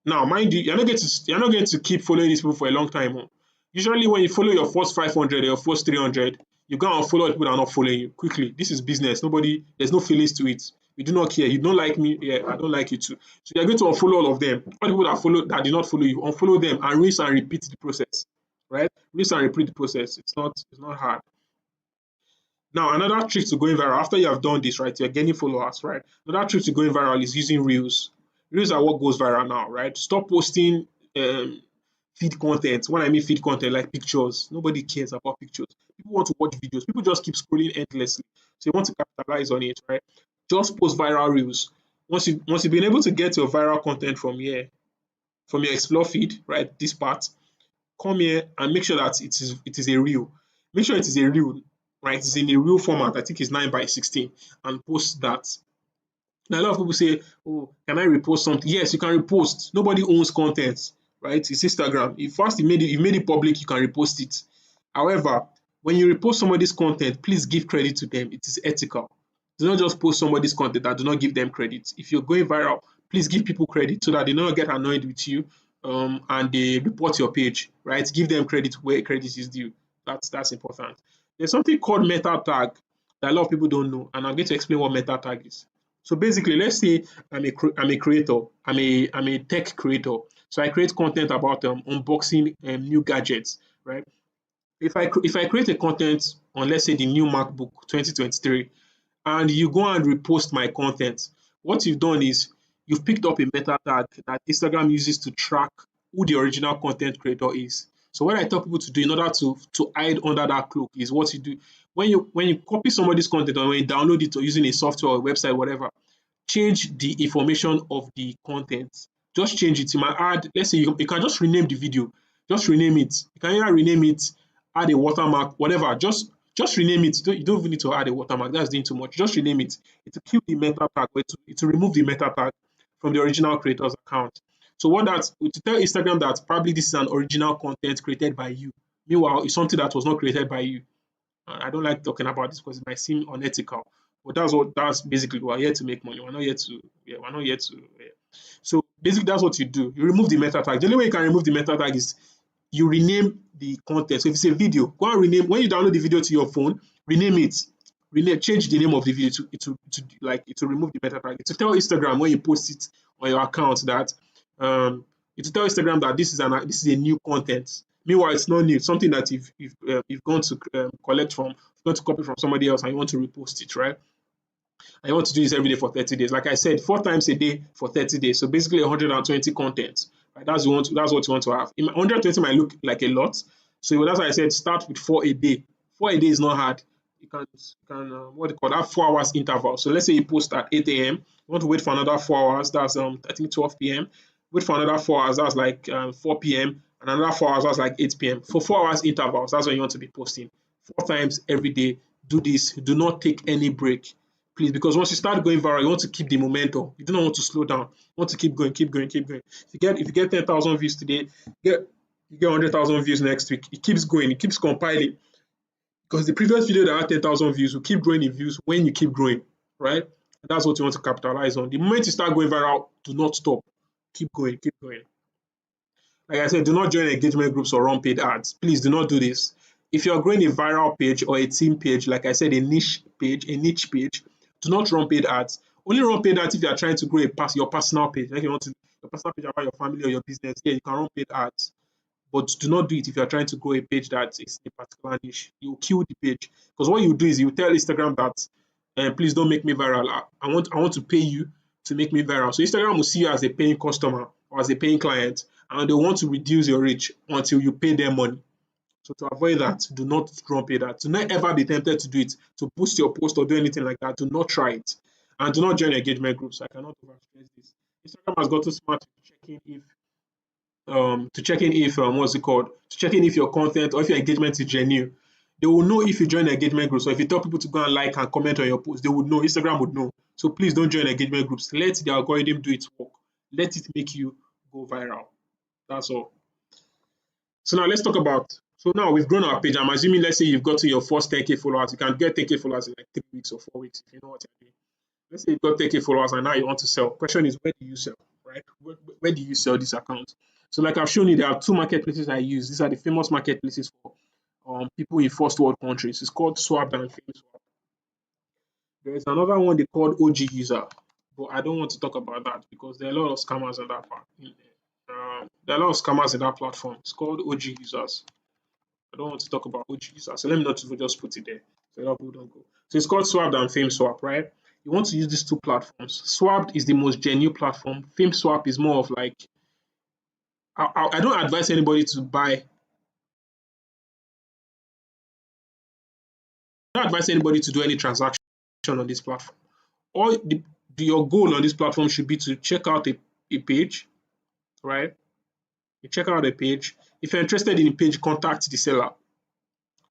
now, mind you, you're not going to keep following these people for a long time. Usually when you follow your first 500 or your first 300, you go and follow people that are not following you quickly. This is business. There's no feelings to it. We do not care. You don't like me, yeah, I don't like you too. So you're going to unfollow all of them. All the people that did not follow you, unfollow them and rinse and repeat the process. Right? Rinse and repeat the process. It's not hard. Now, another trick to going viral, after you have done this, right, you're gaining followers, right? Another trick to going viral is using Reels. Reels are what goes viral now, right? Stop posting feed content. When I mean feed content, like pictures, nobody cares about pictures. People want to watch videos. People just keep scrolling endlessly. So you want to capitalize on it, right? Just post viral Reels. Once you've been able to get your viral content from here, from your explore feed, right? This part, come here and make sure that it is a reel. Make sure it is a reel, right? It's in a reel format. I think it's 9 by 16, and post that. Now a lot of people say, "Oh, can I repost something?" Yes, you can repost. Nobody owns content, right? It's Instagram. If first you made it public, you can repost it. However, when you repost somebody's content, please give credit to them. It is ethical. Do not just post somebody's content and do not give them credit. If you're going viral, please give people credit so that they don't get annoyed with you and they report your page, right? Give them credit where credit is due. That's important. There's something called meta tag that a lot of people don't know, and I'm going to explain what meta tag is. So basically, let's say I'm a creator, I'm a tech creator. So I create content about unboxing new gadgets, right? If I create a content on, let's say, the new MacBook 2023, and you go and repost my content, what you've done is you've picked up a meta tag that Instagram uses to track who the original content creator is. So what I tell people to do in order to hide under that cloak is what you do when you copy somebody's content or when you download it or using a software or website, whatever, change the information of the content. Just change it. You might add, let's say you can just rename the video. Just rename it. You can either rename it, add a watermark, whatever. Just rename it. You don't even need to add a watermark. That's doing too much. Just rename it. It will keep the meta tag, but it will remove the meta tag from the original creator's account. So what that to tell Instagram that probably this is an original content created by you. Meanwhile, it's something that was not created by you. I don't like talking about this because it might seem unethical. But that's basically we're here to make money. We're not here to So basically that's what you do. You remove the meta tag. The only way you can remove the meta tag is you rename the content. So if it's a video, go and rename when you download the video to your phone, rename it. Change the name of the video to remove the meta tag. To tell Instagram when you post it on your account that to tell Instagram that this is a new content. Meanwhile, it's not new. It's something that you've gone to collect from, you've gone to copy from somebody else, and you want to repost it, right? And you want to do this every day for 30 days. Like I said, 4 times a day for 30 days. So basically 120 content. Right? That's what you want to have. 120 might look like a lot. So that's why I said start with 4 a day. 4 a day is not hard. You can what do you call that, 4 hours interval. So let's say you post at 8 a.m. You want to wait for another 4 hours. That's I think 12 p.m. Wait for another 4 hours. That's like 4 p.m. And another 4 hours. That's like 8 p.m. For 4 hours intervals, that's when you want to be posting 4 times every day. Do this. Do not take any break, please, because once you start going viral, you want to keep the momentum. You do not want to slow down. You want to keep going, keep going, keep going. If you get 10,000 views today, you get 100,000 views next week. It keeps going. It keeps compiling. Because the previous video that had 10,000 views will keep growing in views when you keep growing, right? And that's what you want to capitalize on. The moment you start going viral, do not stop. Keep going, keep going. Like I said, do not join engagement groups or run paid ads. Please do not do this. If you're growing a viral page or a team page, like I said, a niche page, do not run paid ads. Only run paid ads if you are trying to grow your personal page. Like you want to your personal page about your family or your business. Yeah, you can run paid ads. but do not do it if you're trying to grow a page that is a particular niche. You kill the page, because what you do is you tell Instagram that, please don't make me viral. I want to pay you to make me viral. So Instagram will see you as a paying customer or as a paying client, and they want to reduce your reach until you pay them money. So to avoid that, do not pay that. Do not ever be tempted to do it, to boost your post or do anything like that. Do not try it. And do not join engagement groups. I cannot overstress this. Instagram has got too smart to check in if what's it called? To check in if your content or if your engagement is genuine. They will know if you join engagement groups, or if you tell people to go and like and comment on your post, they would know. Instagram would know. So please don't join engagement groups. Let the algorithm do its work. Let it make you go viral. That's all. So now let's talk about. So now we've grown our page. I'm assuming, let's say you've got to your first 10K followers. You can get 10K followers in like 3 weeks or 4 weeks if you know what you're doing. Let's say you've got 10K followers and now you want to sell. Question is, where do you sell, right? Where do you sell this account? So like I've shown you, there are two marketplaces I use. These are the famous marketplaces for people in first world countries. It's called Swap and FameSwap. There is another one they called OG User, but I don't want to talk about that because there are a lot of scammers on that part. There are a lot of scammers in that platform. It's called OG Users. I don't want to talk about OG users. So let me not just put it there so a lot of people don't go. So it's called Swapped and FameSwap, right? You want to use these two platforms. Swapped is the most genuine platform. FameSwap is more of like, I don't advise anybody to buy. I don't advise anybody to do any transaction on this platform. All your goal on this platform should be to check out a page, right? You check out a page. If you're interested in a page, contact the seller.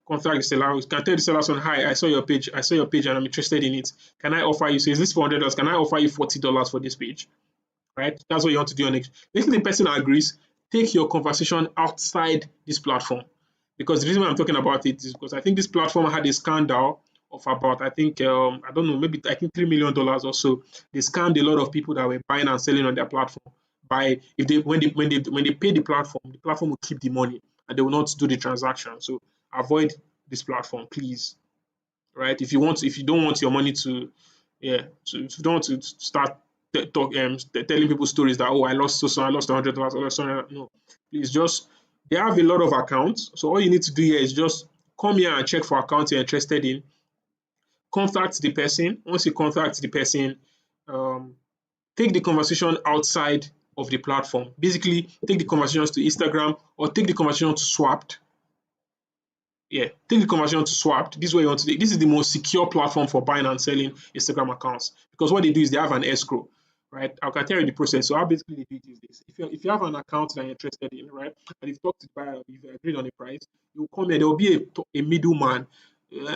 Contact the seller. You can tell the seller, son, hi, I saw your page and I'm interested in it. Can I offer you, so is this $400? Can I offer you $40 for this page? Right? That's what you want to do on it. If the person agrees, take your conversation outside this platform. Because the reason why I'm talking about it is because I think this platform had a scandal of about, I think, I don't know, maybe I think $3 million or so. They scammed a lot of people that were buying and selling on their platform. By if they when they pay the platform will keep the money and they will not do the transaction. So avoid this platform, please. Right? If you don't want your money to, yeah, so if you don't want to start telling people stories that, oh, I lost I lost $100, I lost $100. No, please, just, they have a lot of accounts. So all you need to do here is just come here and check for accounts you're interested in. Contact the person. Once you contact the person, um, take the conversation outside of the platform. Basically, take the conversations to Instagram or take the conversation to Swapped. Yeah, take the conversation to Swapped. This is where you want to take. This is the most secure platform for buying and selling Instagram accounts, because what they do is they have an escrow, right? I can tell you the process. So how basically they do it is this: if you have an account that you're interested in, right, and you've talked to the buyer, you've agreed on a price, you come here. There will be a middleman.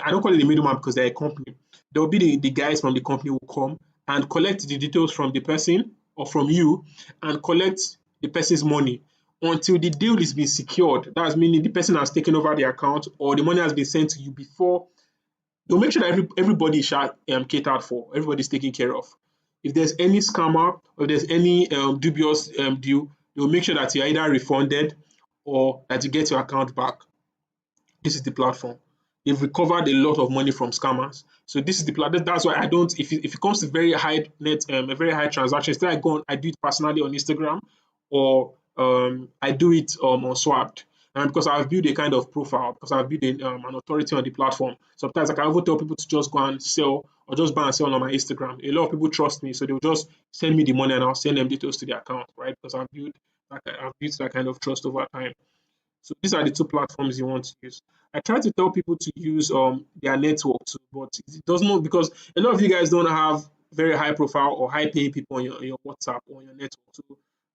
I don't call it a middleman because they're a company. There will be the guys from the company who come and collect the details from the person or from you and collect the person's money until the deal is being secured. That's meaning the person has taken over the account or the money has been sent to you before. They'll make sure that everybody is catered for, everybody's taken care of. If there's any scammer or there's any dubious deal, they'll make sure that you're either refunded or that you get your account back. This is the platform. They've recovered a lot of money from scammers. So this is the platform. That's why I don't. If it comes to very high a very high transaction, instead I do it personally on Instagram, or I do it on Swapped. And because I've built a kind of profile, because I've built an authority on the platform. Sometimes I can even tell people to just go and sell or just buy and sell on my Instagram. A lot of people trust me, so they'll just send me the money and I'll send them details to the account, right? Because I've built that kind of trust over time. So these are the two platforms you want to use. I try to tell people to use their network too, but it does not, because a lot of you guys don't have very high profile or high paying people on your WhatsApp or on your network. So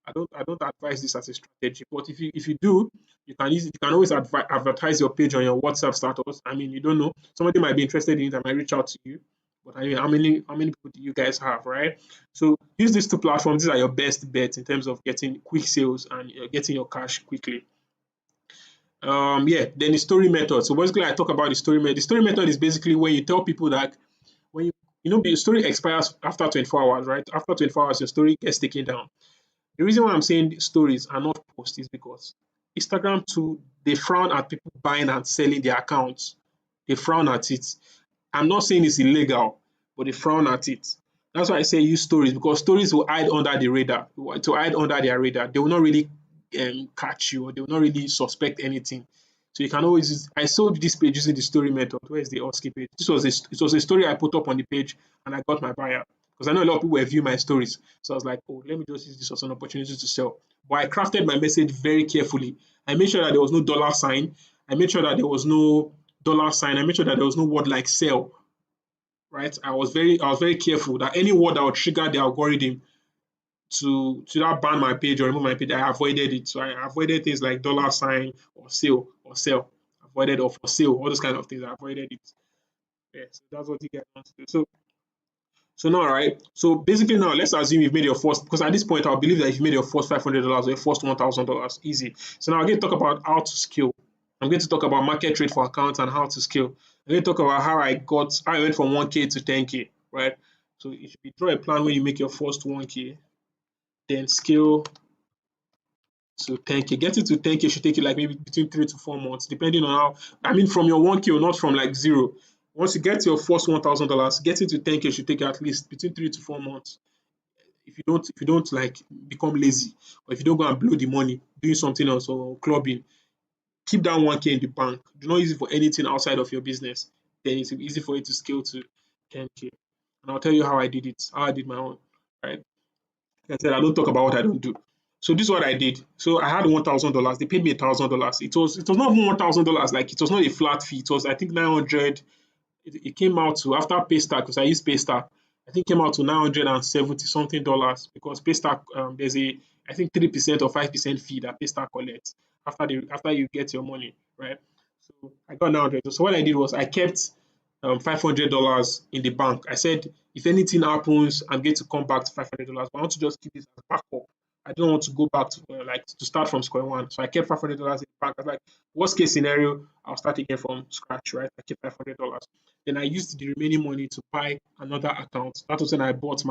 I don't advise this as a strategy. But if you do, you can always advertise your page on your WhatsApp status. I mean, you don't know, somebody might be interested in it and might reach out to you. But I mean, how many people do you guys have, right? So use these two platforms. These are your best bets in terms of getting quick sales and getting your cash quickly. Yeah, then the story method. So basically I talk about the story method. The story method is basically when you tell people that when the story expires after 24 hours, right? After 24 hours your story gets taken down. The reason why I'm saying stories are not posts is because Instagram too, they frown at people buying and selling their accounts. They frown at it. I'm not saying it's illegal, but they frown at it. That's why I say use stories, because stories will hide under the radar. To hide under their radar, they will not really catch you, or they will not really suspect anything. So you can always I sold this page using the story method. Where is the Husky page? It was a story I put up on the page, and I got my buyer because I know a lot of people were viewing my stories. So I was like, oh, let me just use this as an opportunity to sell. But I crafted my message very carefully. I made sure that there was no dollar sign. I made sure that there was no dollar sign. I made sure that there was no word like sell. Right? I was very careful that any word that would trigger the algorithm to that ban my page or remove my page, I avoided it. So I avoided things like dollar sign or sale or sell. Avoided or for sale, all those kind of things. I avoided it. Yeah, so that's what you guys want to do. So now, right? So basically now, let's assume you've made your first, because at this point, I believe that if you made your first $500 or your first $1,000, easy. So now I'm going to talk about how to scale. I'm going to talk about market trade for accounts and how to scale. I'm going to talk about how I went from 1K to 10K, right? So if you draw a plan when you make your first 1K, then scale to 10K. Getting to 10K should take you like maybe between 3 to 4 months, depending on how, I mean, from your 1K or not from like zero. Once you get your first $1,000, getting to 10K should take you at least between 3 to 4 months. If you don't like become lazy, or if you don't go and blow the money doing something else or clubbing, keep that 1K in the bank. Do not use it for anything outside of your business. Then it's easy for you to scale to 10K. And I'll tell you how I did it, how I did my own. Right. Like I said, I don't talk about what I don't do. So this is what I did. So I had $1,000. They paid me $1,000. It was not even $1,000. Like it was not a flat fee. It was I think 900. It came out to after Paystack because I use Paystack. I think it came out to 970 something dollars because Paystack there's a I think 3% or 5% fee that Paystack collects after you get your money, right? So I got 900. So what I did was I kept $500 in the bank. I said if anything happens, I'm going to come back to $500, but I want to just keep this as backup. I don't want to go back to like to start from square one. So I kept $500 in the bank. I was like, worst case scenario, I'll start again from scratch, right? I kept $500. Then I used the remaining money to buy another account. That was when I bought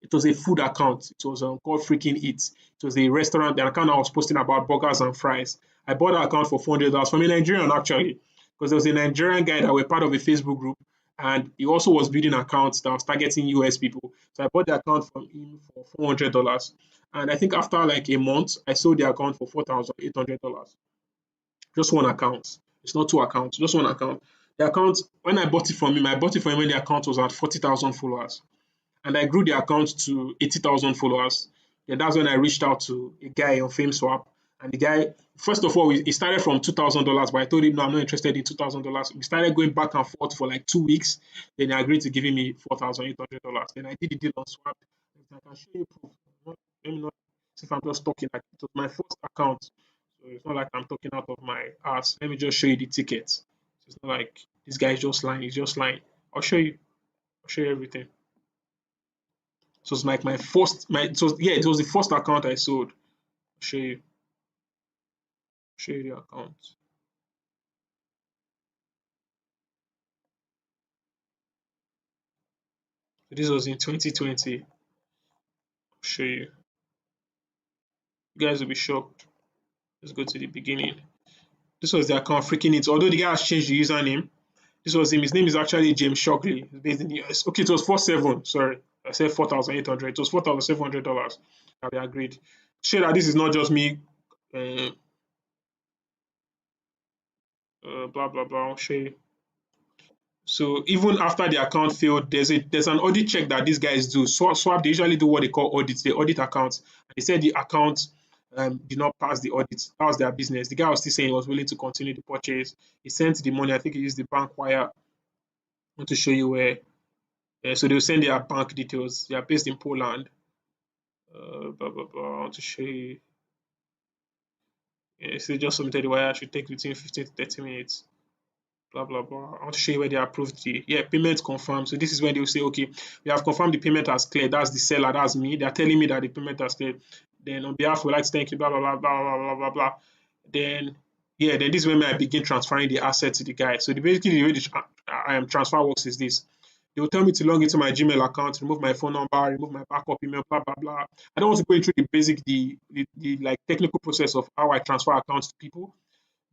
it was a food account. It was called Freaking Eats. It was a restaurant, the account I was posting about burgers and fries. I bought that account for $400 from a Nigerian actually, because there was a Nigerian guy that were part of a Facebook group, and he also was building accounts that was targeting US people. So I bought the account from him for $400. And I think after like a month, I sold the account for $4,800. Just one account. It's not two accounts, just one account. The account, when I bought it from him, I bought it from him when the account was at 40,000 followers. And I grew the account to 80,000 followers. Then that's when I reached out to a guy on FameSwap. And the guy, first of all, he started from $2,000, but I told him, no, I'm not interested in $2,000. We started going back and forth for like 2 weeks. Then he agreed to giving me $4,800. Then I did the deal on Swap. I can show you proof. Let me not see if I'm just talking. Like, it was my first account. So it's not like I'm talking out of my ass. Let me just show you the tickets. So it's not like this guy is just lying. He's just lying. I'll show you. I'll show you everything. So it's like my first, it was the first account I sold. I'll show you the account. So this was in 2020. I'll show you. You guys will be shocked. Let's go to the beginning. This was the account Freaking It. Although the guy has changed the username, this was him. His name is actually James Shockley. He's based in the US. Okay, it was 47. Sorry, I said 4,800. It was $4,700 that we agreed. Show that this is not just me. Uh, blah blah blah. I'll show you. So even after the account failed, there's an audit check that these guys do. Swap they usually do what they call audits. They audit accounts. They said the account did not pass the audit. That was their business. The guy was still saying he was willing to continue the purchase. He sent the money. I think he used the bank wire. I want to show you where. So they'll send their bank details. They are based in Poland. Blah blah blah. I want to show you. Yeah, so just submitted the wire. Should take between 15 to 30 minutes. Blah blah blah. I want to show you where they approved the payment confirmed. So this is when they will say, okay, we have confirmed the payment as clear. That's the seller, that's me. They're telling me that the payment has cleared. Then on behalf, we'd like to thank you, blah blah blah blah blah blah blah blah. Then then this is when I begin transferring the asset to the guy. So basically the way the transfer works is this. They will tell me to log into my Gmail account, remove my phone number, remove my backup email, blah blah blah. I don't want to go into the basic, the like technical process of how I transfer accounts to people.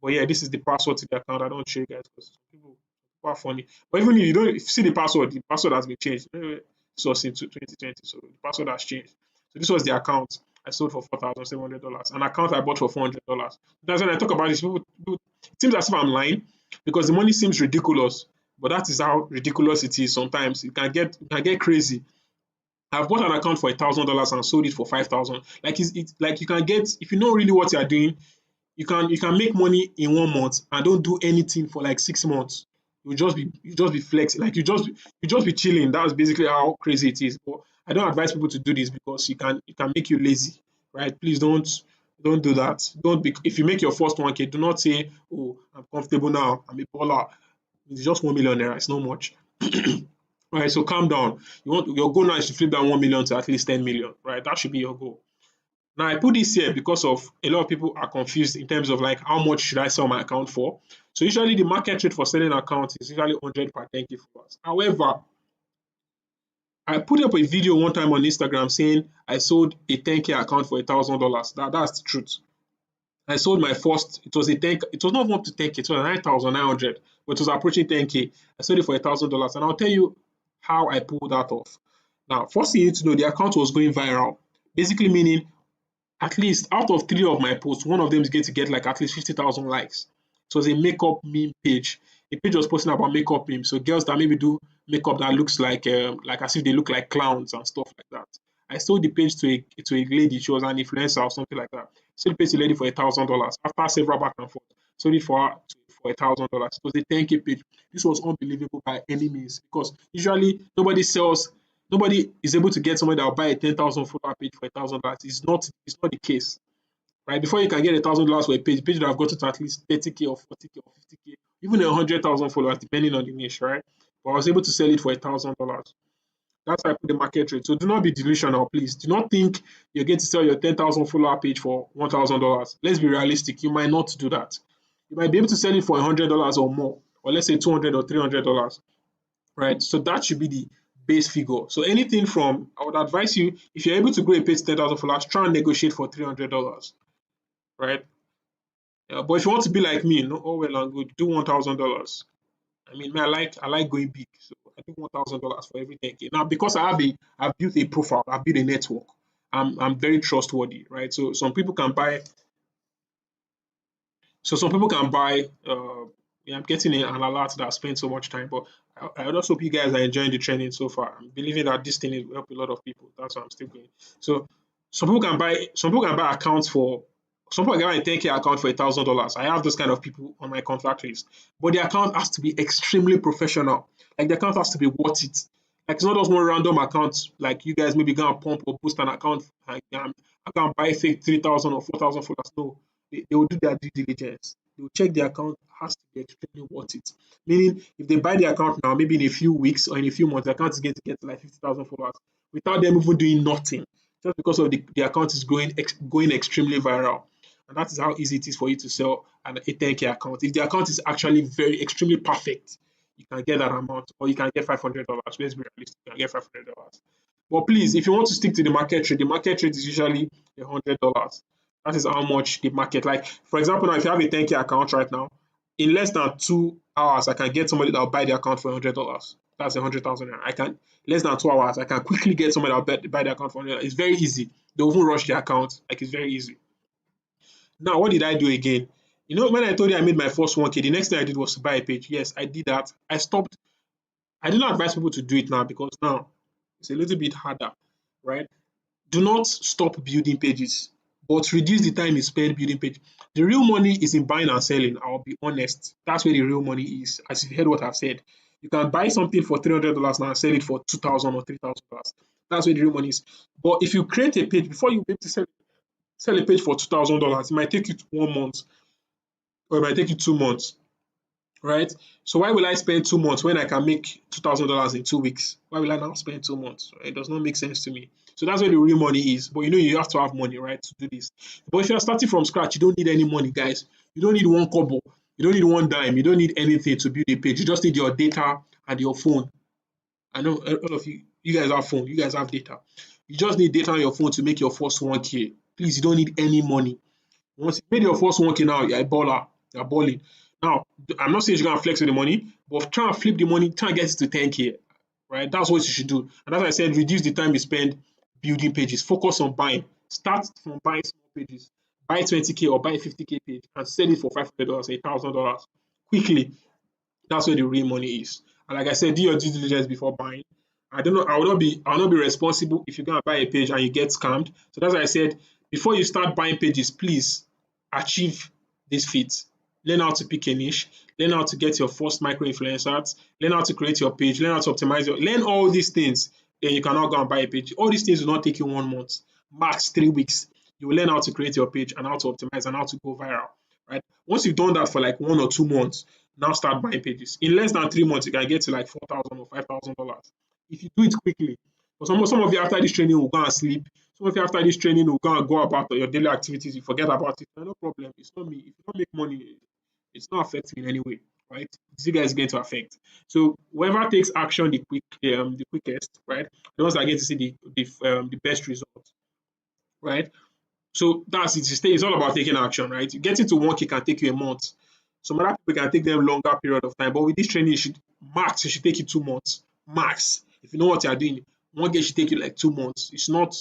But yeah, this is the password to the account. I don't show you guys because people are funny. But even if you don't see the password has been changed. This was in 2020, so the password has changed. So this was the account. I sold for $4,700. An account I bought for $400. That's when I talk about this. People, it seems as if I'm lying because the money seems ridiculous, but that is how ridiculous it is. Sometimes it can get crazy. I've bought an account for $1,000 and sold it for 5,000. Like it's like you can get, if you know really what you are doing, you can make money in 1 month and don't do anything for like 6 months. You just be flexing, like you just be chilling. That's basically how crazy it is. But I don't advise people to do this because it can make you lazy, right? Please don't do that. Don't be If you make your first 1K, do not say, oh, I'm comfortable now, I'm a baller. It's just 1 million naira, it's not much. All right, so calm down. Your goal now is to flip that 1 million to at least 10 million, right? That should be your goal. Now I put this here because of a lot of people are confused in terms of like how much should I sell my account for. So usually the market rate for selling accounts is usually 100 per 10K followers. However, I put up a video one time on Instagram saying I sold a 10K account for $1,000. That's the truth. I sold my first, it was a 10, it was not up to 10K, it was 9,900, but it was approaching 10K. I sold it for $1,000, and I'll tell you how I pulled that off. Now, first thing you need to know, the account was going viral. Basically meaning at least out of 3 of my posts, one of them is going to get like at least 50,000 likes. It was a makeup meme page. The page was posting about makeup memes. So girls that maybe do makeup that looks like as if they look like clowns and stuff like that. I sold the page to a lady. She was an influencer or something like that. Sold the page to a lady for $1,000 after several back and forth. Sold it for her for $1,000. It was a 10K page. This was unbelievable by any means because usually nobody is able to get somebody that will buy a 10,000 follower page for $1,000. It's not the case, right? Before you can get $1,000 for a page would have gotten to at least 30K or 40K or 50K, even 100,000 followers, depending on the niche, right? But I was able to sell it for $1,000. That's why I put the market rate. So do not be delusional, please. Do not think you're going to sell your 10,000 follower page for $1,000. Let's be realistic. You might not do that. You might be able to sell it for $100 or more, or let's say $200 or $300, right? So that should be the base figure. So anything from, I would advise you, if you're able to grow a page to 10,000 followers, try and negotiate for $300, right? But if you want to be like me, no, all well and good, do $1,000. I mean, I like going big, so I do $1,000 for every 10K. Now, because I've built a profile, I've built a network. I'm very trustworthy, right? So some people can buy. Yeah, I'm getting an alert that I spent so much time, but I also hope you guys are enjoying the training so far. I'm believing that this thing will help a lot of people. That's why I'm still going. So some people can buy accounts for some people can buy a 10K account for $1,000. I have those kind of people on my contact list. But the account has to be extremely professional. Like the account has to be worth it. Like it's not just one random account. Like you guys maybe gonna pump or boost an account. Like I can buy fake 3,000 or 4,000 followers. No, they will do their due diligence. They will check the account has to be extremely worth it. Meaning, if they buy the account now, maybe in a few weeks or in a few months, the account is going to get to like 50,000 followers without them even doing nothing, just because of the account is going extremely viral. And that is how easy it is for you to sell a 10K account. If the account is actually very extremely perfect, you can get that amount, or you can get $500. Let's be realistic, you can get $500. But please, if you want to stick to the market rate is usually $100. That is how much the market. Like for example, now if you have a 10K account right now, in less than 2 hours, I can get somebody that will buy the account for $100. That's 100,000. I can less than 2 hours, I can quickly get somebody that will buy the account for $100. It's very easy. They won't rush the account. Like it's very easy. Now, what did I do again? When I told you I made my first 1K, the next thing I did was to buy a page. Yes, I did that. I stopped. I did not advise people to do it now because now it's a little bit harder, right? Do not stop building pages, but reduce the time you spend building page. The real money is in buying and selling. I'll be honest. That's where the real money is. As you heard what I've said, you can buy something for $300 now and sell it for 2,000 or $3,000. That's where the real money is. But if you create a page before you be able to sell a page for $2,000, it might take you 1 month or it might take you 2 months, right? So why will I spend 2 months when I can make $2,000 in 2 weeks? Why will I now spend 2 months? It does not make sense to me. So that's where the real money is. But you have to have money, right, to do this. But if you're starting from scratch, you don't need any money, guys. You don't need one kobo. You don't need one dime. You don't need anything to build a page. You just need your data and your phone. I know all of you guys have phone. You guys have data. You just need data on your phone to make your first 1K. Please, you don't need any money. Once you made your first 1K now, you're a baller. You're balling. Now, I'm not saying you're going to flex with the money, but try and flip the money, try and get it to 10K, right? That's what you should do. And as I said, reduce the time you spend building pages. Focus on buying. Start from buying small pages. Buy 20K or buy 50K page and sell it for $500, $1,000 quickly. That's where the real money is. And like I said, do your due diligence before buying. I don't know. I will not be responsible if you go and buy a page and you get scammed. So that's why I said before you start buying pages, please achieve this feat. Learn how to pick a niche. Learn how to get your first micro influencers. Learn how to create your page. Learn how to optimize your. Learn all these things. Then you cannot go and buy a page. All these things will not take you 1 month, max 3 weeks. You will learn how to create your page and how to optimize and how to go viral. Right. Once you've done that for like 1 or 2 months, now start buying pages. In less than 3 months, you can get to like $4,000 or $5,000 if you do it quickly. But some of you after this training will go and sleep. Some of you after this training will go and go about your daily activities. You forget about it. No problem. It's not me. If you don't make money, it's not affecting me in any way, right? It's you guys going to affect. So whoever takes action the quickest, right? The ones that get to see the best results, right? So that's it. It's all about taking action, right? Getting to 1K can take you a month. Some other people can take them longer period of time. But with this training, it should take you 2 months. Max. If you know what you're doing, 1K should take you like 2 months. It's not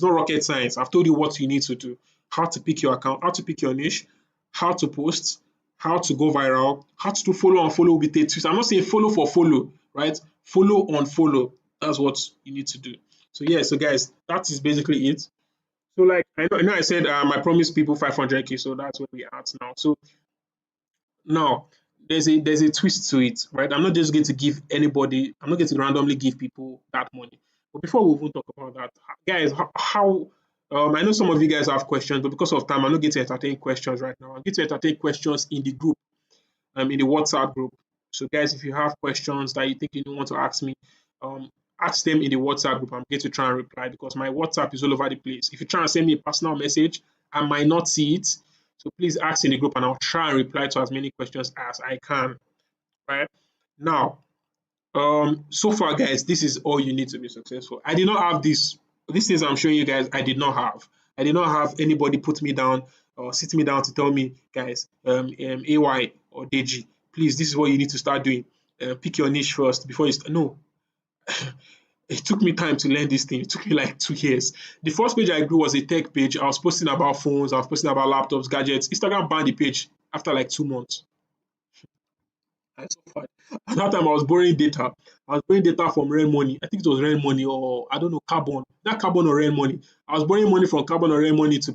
rocket science. I've told you what you need to do. How to pick your account, how to pick your niche, how to post, how to go viral, how to do follow and follow with a twist. I'm not saying follow for follow, right? Follow on follow. That's what you need to do. So yeah, so guys, that is basically it. So like I know I said I promised people 500K, so that's where we're at now. So now there's a twist to it, right? I'm not just going to give anybody. I'm not going to randomly give people that money. But before we even talk about that, guys, how I know some of you guys have questions, but because of time, I'm not going to entertain questions right now. I'm going to entertain questions in the group, in the WhatsApp group. So guys, if you have questions that you think you want to ask me, um, ask them in the WhatsApp group. I'm going to try and reply because my WhatsApp is all over the place. If you try and send me a personal message, I might not see it. So please ask in the group and I'll try and reply to as many questions as I can. Right now, so far, guys, this is all you need to be successful. I did not have this. These things I'm showing you guys, I did not have. I did not have anybody put me down or sit me down to tell me, guys, AY or Deji, please, this is what you need to start doing. Pick your niche first before you start. No, it took me time to learn this thing. It took me like 2 years. The first page I grew was a tech page. I was posting about phones. I was posting about laptops, gadgets. Instagram banned the page after like 2 months. I suffered. At that time, I was borrowing data. I was borrowing data from Ren Money. I think it was Ren Money or I don't know, Carbon. Not Carbon or Ren Money. I was borrowing money from Carbon or Ren Money to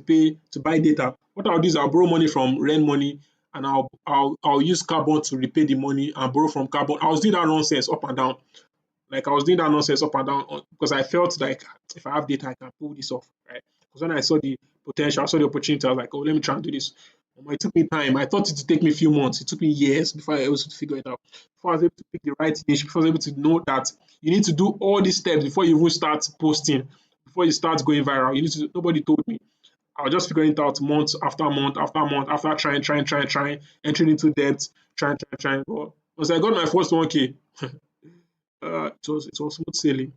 buy data. What I'll do is I'll borrow money from Ren Money and I'll use Carbon to repay the money and borrow from Carbon. I was doing that nonsense up and down. Like I was doing that nonsense up and down because I felt like if I have data, I can pull this off, right? Because when I saw the potential, I saw the opportunity, I was like, oh, let me try and do this. It took me time. I thought it would take me a few months. It took me years before I was able to figure it out. Before I was able to pick the right niche, before I was able to know that you need to do all these steps before you even start posting, before you start going viral. Nobody told me. I was just figuring it out month after month after month after trying, entering into debt, trying. But once I got my first 1K, it was smooth sailing.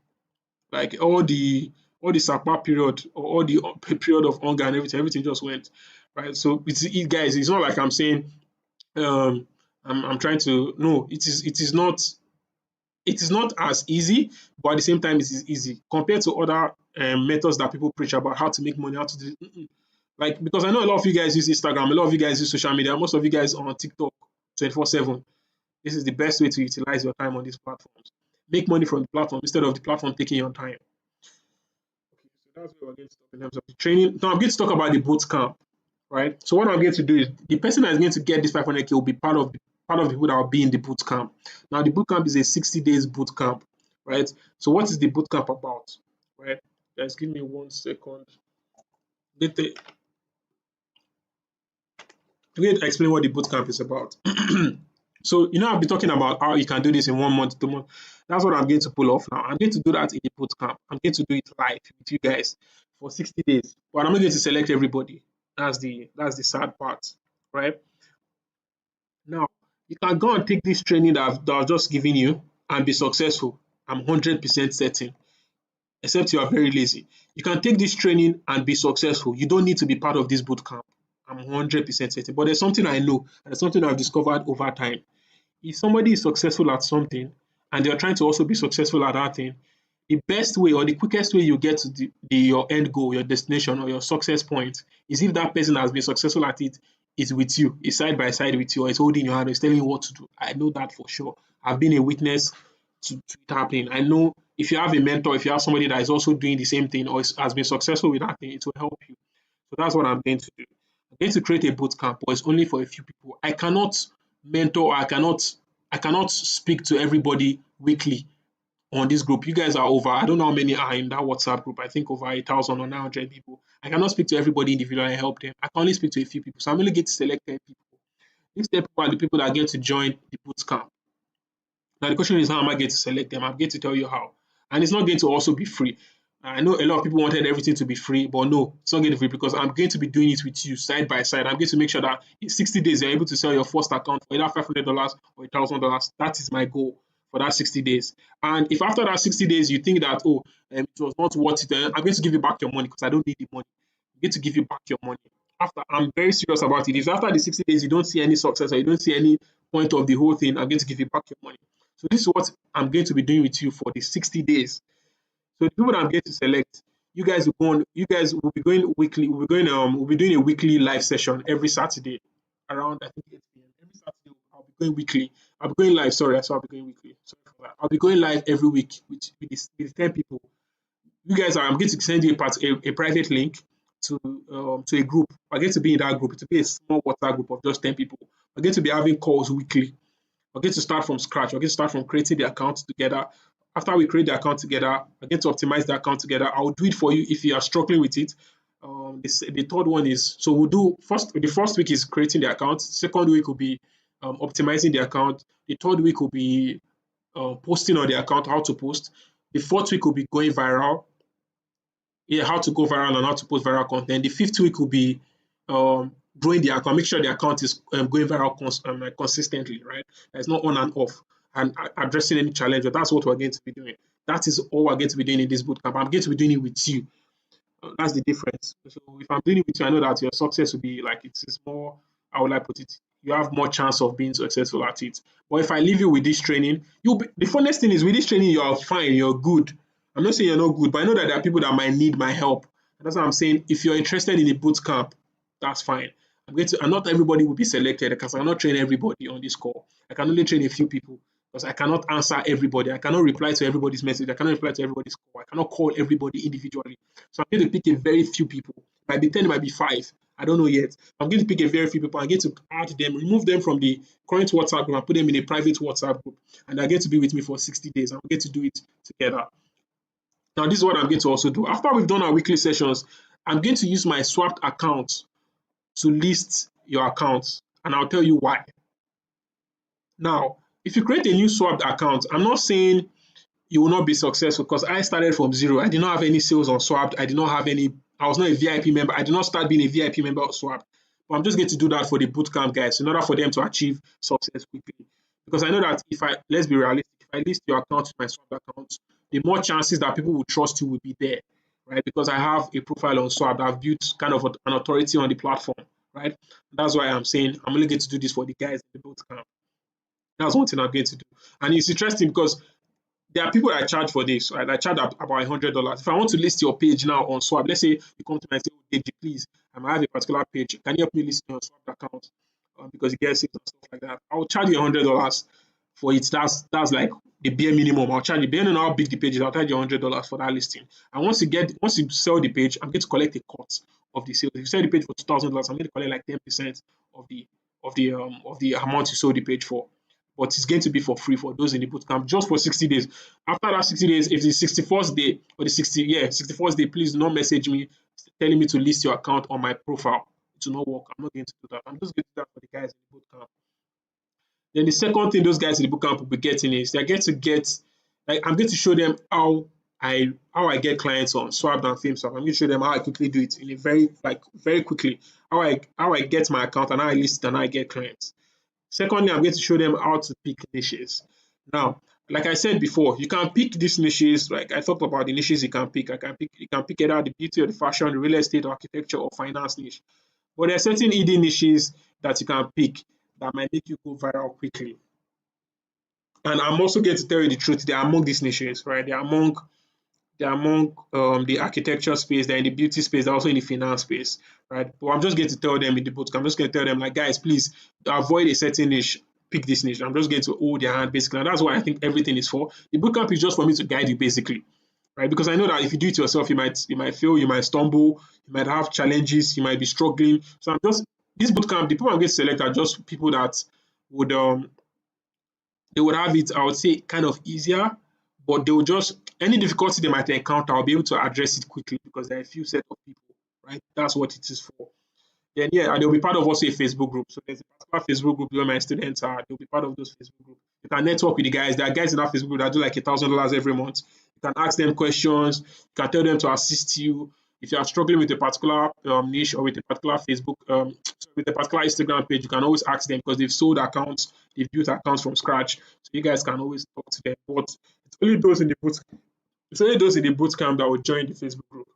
Like all the Sapa period or all the period of hunger and everything just went right. So guys. It's not like I'm saying I'm trying to no. It is not as easy, but at the same time, it is easy compared to other methods that people preach about how to make money, how to do. Like because I know a lot of you guys use Instagram, a lot of you guys use social media, most of you guys are on TikTok 24/7. This is the best way to utilize your time on these platforms. Make money from the platform instead of the platform taking your time. Okay, so that's what we're going to talk in terms of the training. Now I'm going to talk about the boot camp, right? So what I'm going to do is the person that is going to get this 500K will be part of the people that will be in the boot camp. Now the boot camp is a 60 days boot camp, right? So what is the boot camp about, right? Guys, give me 1 second. Let me explain what the boot camp is about. So, I've been talking about how you can do this in 1 month, 2 months. That's what I'm going to pull off now. I'm going to do that in the boot camp. I'm going to do it live with you guys for 60 days. But I'm not going to select everybody. That's the sad part, right? Now, you can go and take this training that I've just given you and be successful. I'm 100% certain, except you are very lazy. You can take this training and be successful. You don't need to be part of this boot camp. I'm 100% certain. But there's something I know, and there's something I've discovered over time. If somebody is successful at something and they're trying to also be successful at that thing, the best way or the quickest way you get to your end goal, your destination, or your success point is if that person has been successful at it is with you, is side by side with you, or is holding your hand, or is telling you what to do. I know that for sure. I've been a witness to it happening. I know if you have a mentor, if you have somebody that is also doing the same thing or has been successful with that thing, it will help you. So that's what I'm going to do. I'm going to create a boot camp, but it's only for a few people. I cannot mentor, I cannot speak to everybody weekly on this group. You guys are over, I don't know how many are in that WhatsApp group. I think over 1,000 or 900 people. I cannot speak to everybody individually and help them. I can only speak to a few people. So I'm only going to select 10 people. These 10 people are the people that are going to join the boot camp. Now the question is, how am I going to select them? I'm going to tell you how. And it's not going to also be free. I know a lot of people wanted everything to be free, but no, it's not going to be free because I'm going to be doing it with you side by side. I'm going to make sure that in 60 days you're able to sell your first account for either $500 or $1,000. That is my goal for that 60 days. And if after that 60 days you think that, it was not worth it, then I'm going to give you back your money because I don't need the money. I'm going to give you back your money. After, I'm very serious about it. If after the 60 days you don't see any success or you don't see any point of the whole thing, I'm going to give you back your money. So this is what I'm going to be doing with you for the 60 days. So the people that I'm going to select, you guys will be going weekly. We'll be doing a weekly live session every Saturday around I think 8 p.m. Every Saturday I'll be going weekly. I'll be going live. Sorry, I said I'll be going weekly. Sorry for that. I'll be going live every week with 10 people. I'm going to send you a private link to a group. I'm going to be in that group. It will be a small WhatsApp group of just 10 people. We're going to be having calls weekly. We're going to start from scratch. We're going to start from creating the account together. After we create the account together, we're going to optimize the account together. I'll do it for you if you are struggling with it. The third one is, so we'll do the first week is creating the account. Second week will be optimizing the account. The third week will be posting on the account, how to post. The fourth week will be going viral. Yeah, how to go viral and how to post viral content. The fifth week will be growing the account, make sure the account is going viral consistently, right? It's not on and off and addressing any challenge. But that's what we're going to be doing. That is all we're going to be doing in this bootcamp. I'm going to be doing it with you. That's the difference. So if I'm doing it with you, I know that your success will be like it's more. How would I put it? You have more chance of being successful at it. But if I leave you with this training, the funnest thing is with this training, you're fine, you're good. I'm not saying you're not good, but I know that there are people that might need my help. And that's what I'm saying. If you're interested in a boot camp, that's fine. And not everybody will be selected because I cannot train everybody on this call. I can only train a few people because I cannot answer everybody. I cannot reply to everybody's message. I cannot reply to everybody's call. I cannot call everybody individually. So I'm going to pick a very few people. It might be 10, it might be 5. I don't know yet. I'm going to pick a very few people. I'm going to add them, remove them from the current WhatsApp group and put them in a private WhatsApp group. And they're going to be with me for 60 days. I'm going to do it together. Now, this is what I'm going to also do. After we've done our weekly sessions, I'm going to use my swapped account to list your account. And I'll tell you why. Now, if you create a new swapped account, I'm not saying you will not be successful because I started from zero. I did not have any sales on Swapped. I was not a VIP member. I did not start being a VIP member of Swapped. But I'm just going to do that for the bootcamp guys in order for them to achieve success quickly. Because I know that let's be realistic, if I list your account with my Swapped account, the more chances that people will trust you will be there, right? Because I have a profile on Swapped. I've built kind of an authority on the platform, right? That's why I'm saying I'm only going to do this for the guys in the bootcamp. That's one thing I'm going to do. And it's interesting because there are people that charge for this, right? I charge about $100. If I want to list your page now on Swap, let's say you come to me and say, oh, Deji, please, I might have a particular page. Can you help me list your Swap account? Because you get sales and stuff like that. I'll charge you $100 for it. That's like the bare minimum. I'll charge you, depending on how big the page is, I'll charge you $100 for that listing. And once you sell the page, I'm going to collect a cut of the sales. If you sell the page for $2,000, I'm going to collect like 10% of the amount you sold the page for. But it's going to be for free for those in the bootcamp just for 60 days. After that 60 days, if the 61st day or the 61st day, please do not message me telling me to list your account on my profile. It will not work. I'm not going to do that. I'm just going to do that for the guys in the bootcamp. Then the second thing those guys in the bootcamp will be getting is they're going to get, like, I'm going to show them how I get clients on Swap and FameSwap. I'm going to show them how I quickly do it in a very quickly. How I get my account and how I list it and how I get clients. Secondly, I'm going to show them how to pick niches. Now, like I said before, you can pick these niches. Like I talked about the niches you can pick. You can pick either the beauty or the fashion, the real estate, architecture, or finance niche. But there are certain hidden niches that you can pick that might make you go viral quickly. And I'm also going to tell you the truth. They are among these niches, right? They are among they're among the architecture space, they're in the beauty space, they're also in the finance space, right? But I'm just going to tell them in the bootcamp, I'm just going to tell them, like, guys, please avoid a certain niche, pick this niche. I'm just going to hold their hand basically. And that's what I think everything is for. The bootcamp is just for me to guide you basically, right? Because I know that if you do it yourself, you might fail, you might stumble, you might have challenges, you might be struggling. So I'm just this bootcamp, the people I'm going to select are just people that would they would have it, I would say, kind of easier, but they will just any difficulty they might encounter, I'll be able to address it quickly because there are a few set of people, right? That's what it is for. Then yeah, and they'll be part of also a Facebook group. So there's a particular Facebook group where my students are. They'll be part of those Facebook groups. You can network with the guys. There are guys in that Facebook group that do like $1,000 every month. You can ask them questions. You can tell them to assist you. If you are struggling with a particular niche or with a particular Facebook, with a particular Instagram page, you can always ask them because they've sold accounts, they've built accounts from scratch. So you guys can always talk to them. But it's only those in the boot, it's only those in the boot camp that will join the Facebook group.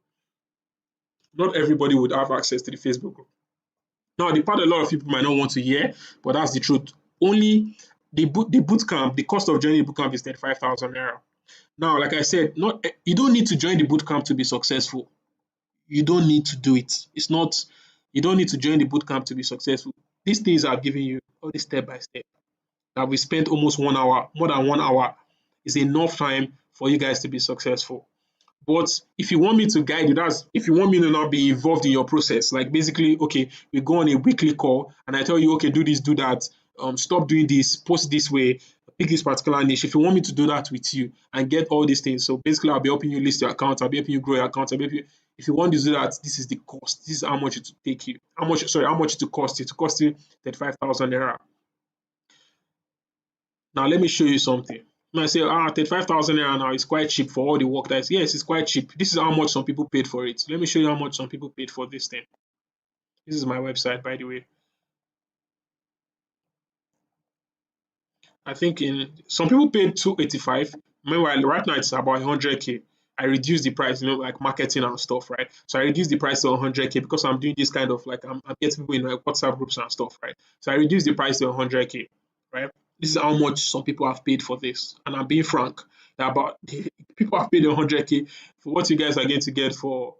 Not everybody would have access to the Facebook group. Now, the part a lot of people might not want to hear, but that's the truth. Only the boot camp, the cost of joining the boot camp is 35,000 naira. Now, like I said, not you don't need to join the boot camp to be successful. You don't need to do it. It's not you don't need to join the boot camp to be successful. These things are giving you all this step by step. That we spent almost 1 hour, more than 1 hour, is enough time for you guys to be successful. But if you want me to guide you, that's if you want me to not be involved in your process, like basically, okay, we go on a weekly call and I tell you, okay, do this, do that, stop doing this, post this way, pick this particular niche. If you want me to do that with you and get all these things, so basically, I'll be helping you list your account, I'll be helping you grow your account, I'll be helping you. If you want to do that, this is the cost. This is how much it will take you. How much it will cost you. It will cost you 35,000 naira. Now let me show you something. You might say, 35,000 naira now is quite cheap for all the work that is. Yes, it's quite cheap. This is how much some people paid for it. Let me show you how much some people paid for this thing. This is my website, by the way. I think in some people paid 285. Meanwhile, right now it's about 100K. I reduced the price, like marketing and stuff, right? So I reduced the price to 100K because I'm doing this kind of like I'm getting people in my WhatsApp groups and stuff, right? So I reduced the price to 100K, right? This is how much some people have paid for this, and I'm being frank. About people have paid 100K for what you guys are going to get for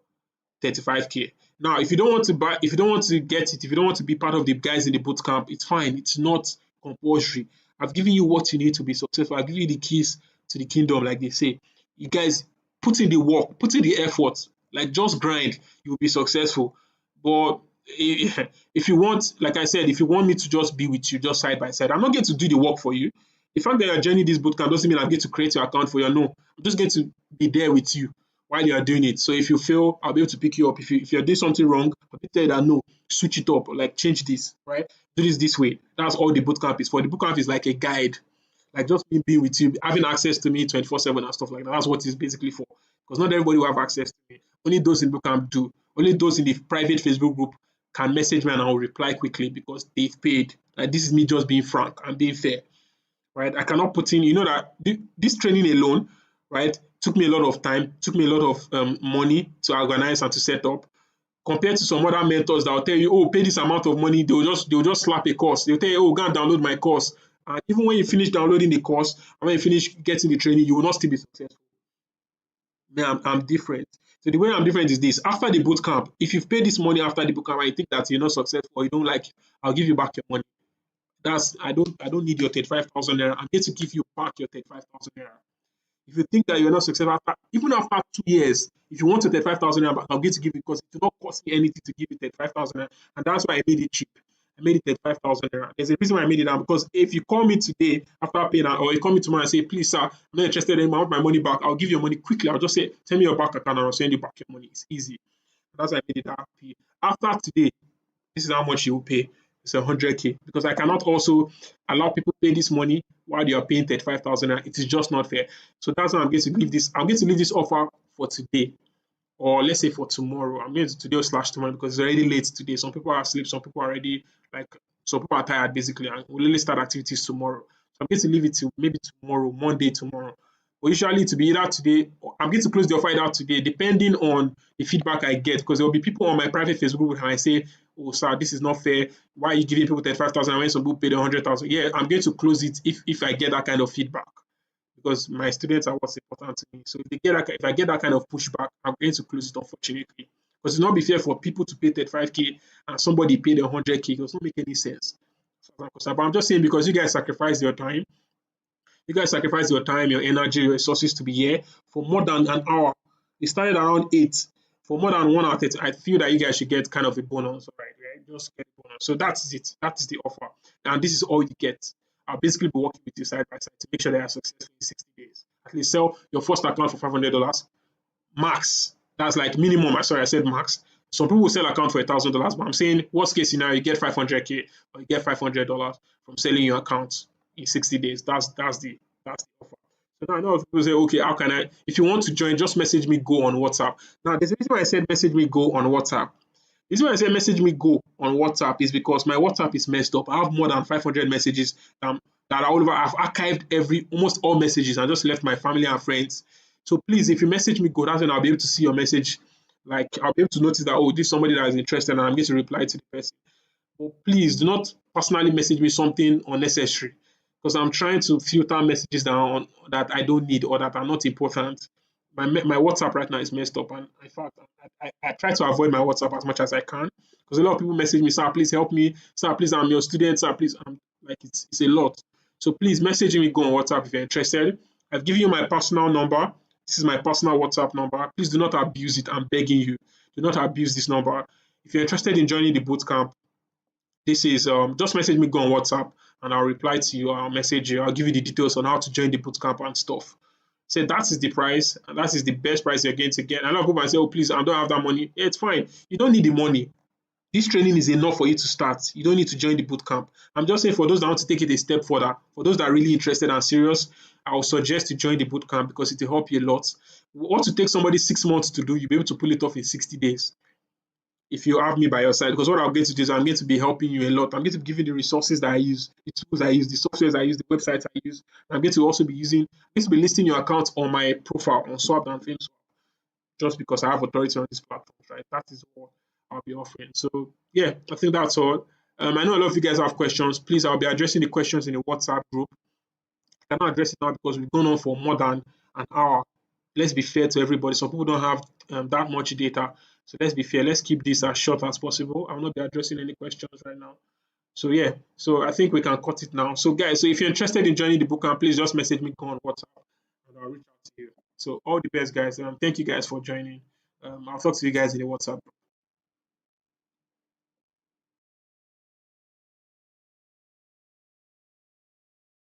35K. Now, if you don't want to buy, if you don't want to get it, if you don't want to be part of the guys in the boot camp, it's fine. It's not compulsory. I've given you what you need to be successful. I've given you the keys to the kingdom, like they say. You guys put in the work, put in the effort, like just grind, you'll be successful. But if you want, like I said, if you want me to just be with you, just side by side, I'm not going to do the work for you. The fact that you're joining this bootcamp doesn't mean I'm going to create your account for you. No, I'm just going to be there with you while you are doing it. So if you fail, I'll be able to pick you up. If you're doing something wrong, I'll be tell you that no, switch it up, like change this, right? Do this way. That's all the bootcamp is for. The bootcamp is like a guide, like just me being with you, having access to me 24/7 and stuff like that. That's what it's basically for. Because not everybody will have access to me. Only those in bootcamp do. Only those in the private Facebook group can message me and I'll reply quickly because they've paid. Like this is me just being frank and being fair, right? I cannot put in, that this training alone, right, took me a lot of time, took me a lot of money to organize and to set up. Compared to some other mentors that will tell you, oh, pay this amount of money, they'll just slap a course. They'll tell you, oh, go and download my course. And even when you finish downloading the course and when you finish getting the training, you will not still be successful. Me, I'm different. So the way I'm different is this: after the boot camp, if you've paid this money after the boot camp and you think that you're not successful or you don't like it, I'll give you back your money. That's I don't need your 35,000 naira. I'm here to give you back your 35,000 naira. If you think that you're not successful even after 2 years, if you want your 35,000 naira back, I'll get to give you because it will not cost me anything to give you 35,000 naira. And that's why I made it cheap. I made it 35,000 naira. There's a reason why I made it down because if you call me today after paying or you call me tomorrow and say, please, sir, I'm not interested anymore, I want my money back, I'll give you your money quickly. I'll just say, send me your bank account and I'll send you back your money. It's easy. That's why I made it happy. After today, this is how much you will pay. It's 100K because I cannot also allow people to pay this money while you are paying 35,000. It is just not fair. So that's why I'm going to leave this. I'm going to leave this offer for today, or let's say for tomorrow. I'm going to today slash tomorrow because it's already late today. Some people are asleep. Some people are already like some people are tired basically, and we'll only start activities tomorrow. So I'm going to leave it to maybe tomorrow, Monday tomorrow. But usually to be either today, I'm going to close the offer either today, depending on the feedback I get, because there will be people on my private Facebook group and I say, oh, sir, this is not fair. Why are you giving people 35,000 when some people paid 100,000? Yeah, I'm going to close it if I get that kind of feedback because my students are what's important to me. So if I get that kind of pushback, I'm going to close it, unfortunately. Because it's not be fair for people to pay 35K and somebody paid 100K. It does not make any sense. But I'm just saying, because you guys sacrifice your time, your energy, your resources to be here for more than an hour. It started around 8. For more than 1 hour 30, I feel that you guys should get kind of a bonus, right? Just get a bonus. So that's it. That is the offer. And this is all you get. I'll basically be working with you side by side to make sure they are successful in 60 days. At least sell your first account for $500 max. That's like minimum. Sorry, I said max. Some people will sell account for $1,000, but I'm saying worst case scenario, you get 500K or you get $500 from selling your account in 60 days. That's the offer. So now I know people say, okay, how can I? If you want to join, just message me go on WhatsApp. Now there's a reason why I said message me go on WhatsApp. The reason why I say message me go on WhatsApp is because my WhatsApp is messed up. I have more than 500 messages that are all over. I've archived almost all messages and just left my family and friends. So please, if you message me go, that's when I'll be able to see your message. Like I'll be able to notice that, oh, this is somebody that is interested and I'm going to reply to the person. But please do not personally message me something unnecessary, because I'm trying to filter messages that I don't need or that are not important. My WhatsApp right now is messed up, and in fact, I try to avoid my WhatsApp as much as I can, because a lot of people message me, sir, please help me, sir, please, I'm your student, sir, please, like it's a lot. So please message me, go on WhatsApp if you're interested. I've given you my personal number. This is my personal WhatsApp number. Please do not abuse it. I'm begging you. Do not abuse this number. If you're interested in joining the bootcamp, this is just message me, go on WhatsApp, and I'll reply to you. I'll message you. I'll give you the details on how to join the bootcamp and stuff. So that is the price, and that is the best price you're going to get. And a lot of people might say, "Oh, please, I don't have that money." Yeah, it's fine. You don't need the money. This training is enough for you to start. You don't need to join the bootcamp. I'm just saying, for those that want to take it a step further, for those that are really interested and serious, I would suggest to join the bootcamp because it will help you a lot. What to take somebody 6 months to do, you'll be able to pull it off in 60 days if you have me by your side. Because what I'm going to do is I'm going to be helping you a lot. I'm going to give you the resources that I use, the tools I use, the softwares I use, the websites I use. I'm going to also be listing your account on my profile on Swap and FameSwap, just because I have authority on these platforms, right? That is what I'll be offering. So yeah, I think that's all. I know a lot of you guys have questions. Please, I'll be addressing the questions in the WhatsApp group. I cannot address it now because we've gone on for more than an hour. Let's be fair to everybody. Some people don't have that much data. So let's be fair. Let's keep this as short as possible. I will not be addressing any questions right now. So yeah, so I think we can cut it now. So guys, so if you're interested in joining the bootcamp, please just message me, go on WhatsApp, and I'll reach out to you. So all the best, guys. Thank you guys for joining. I'll talk to you guys in the WhatsApp.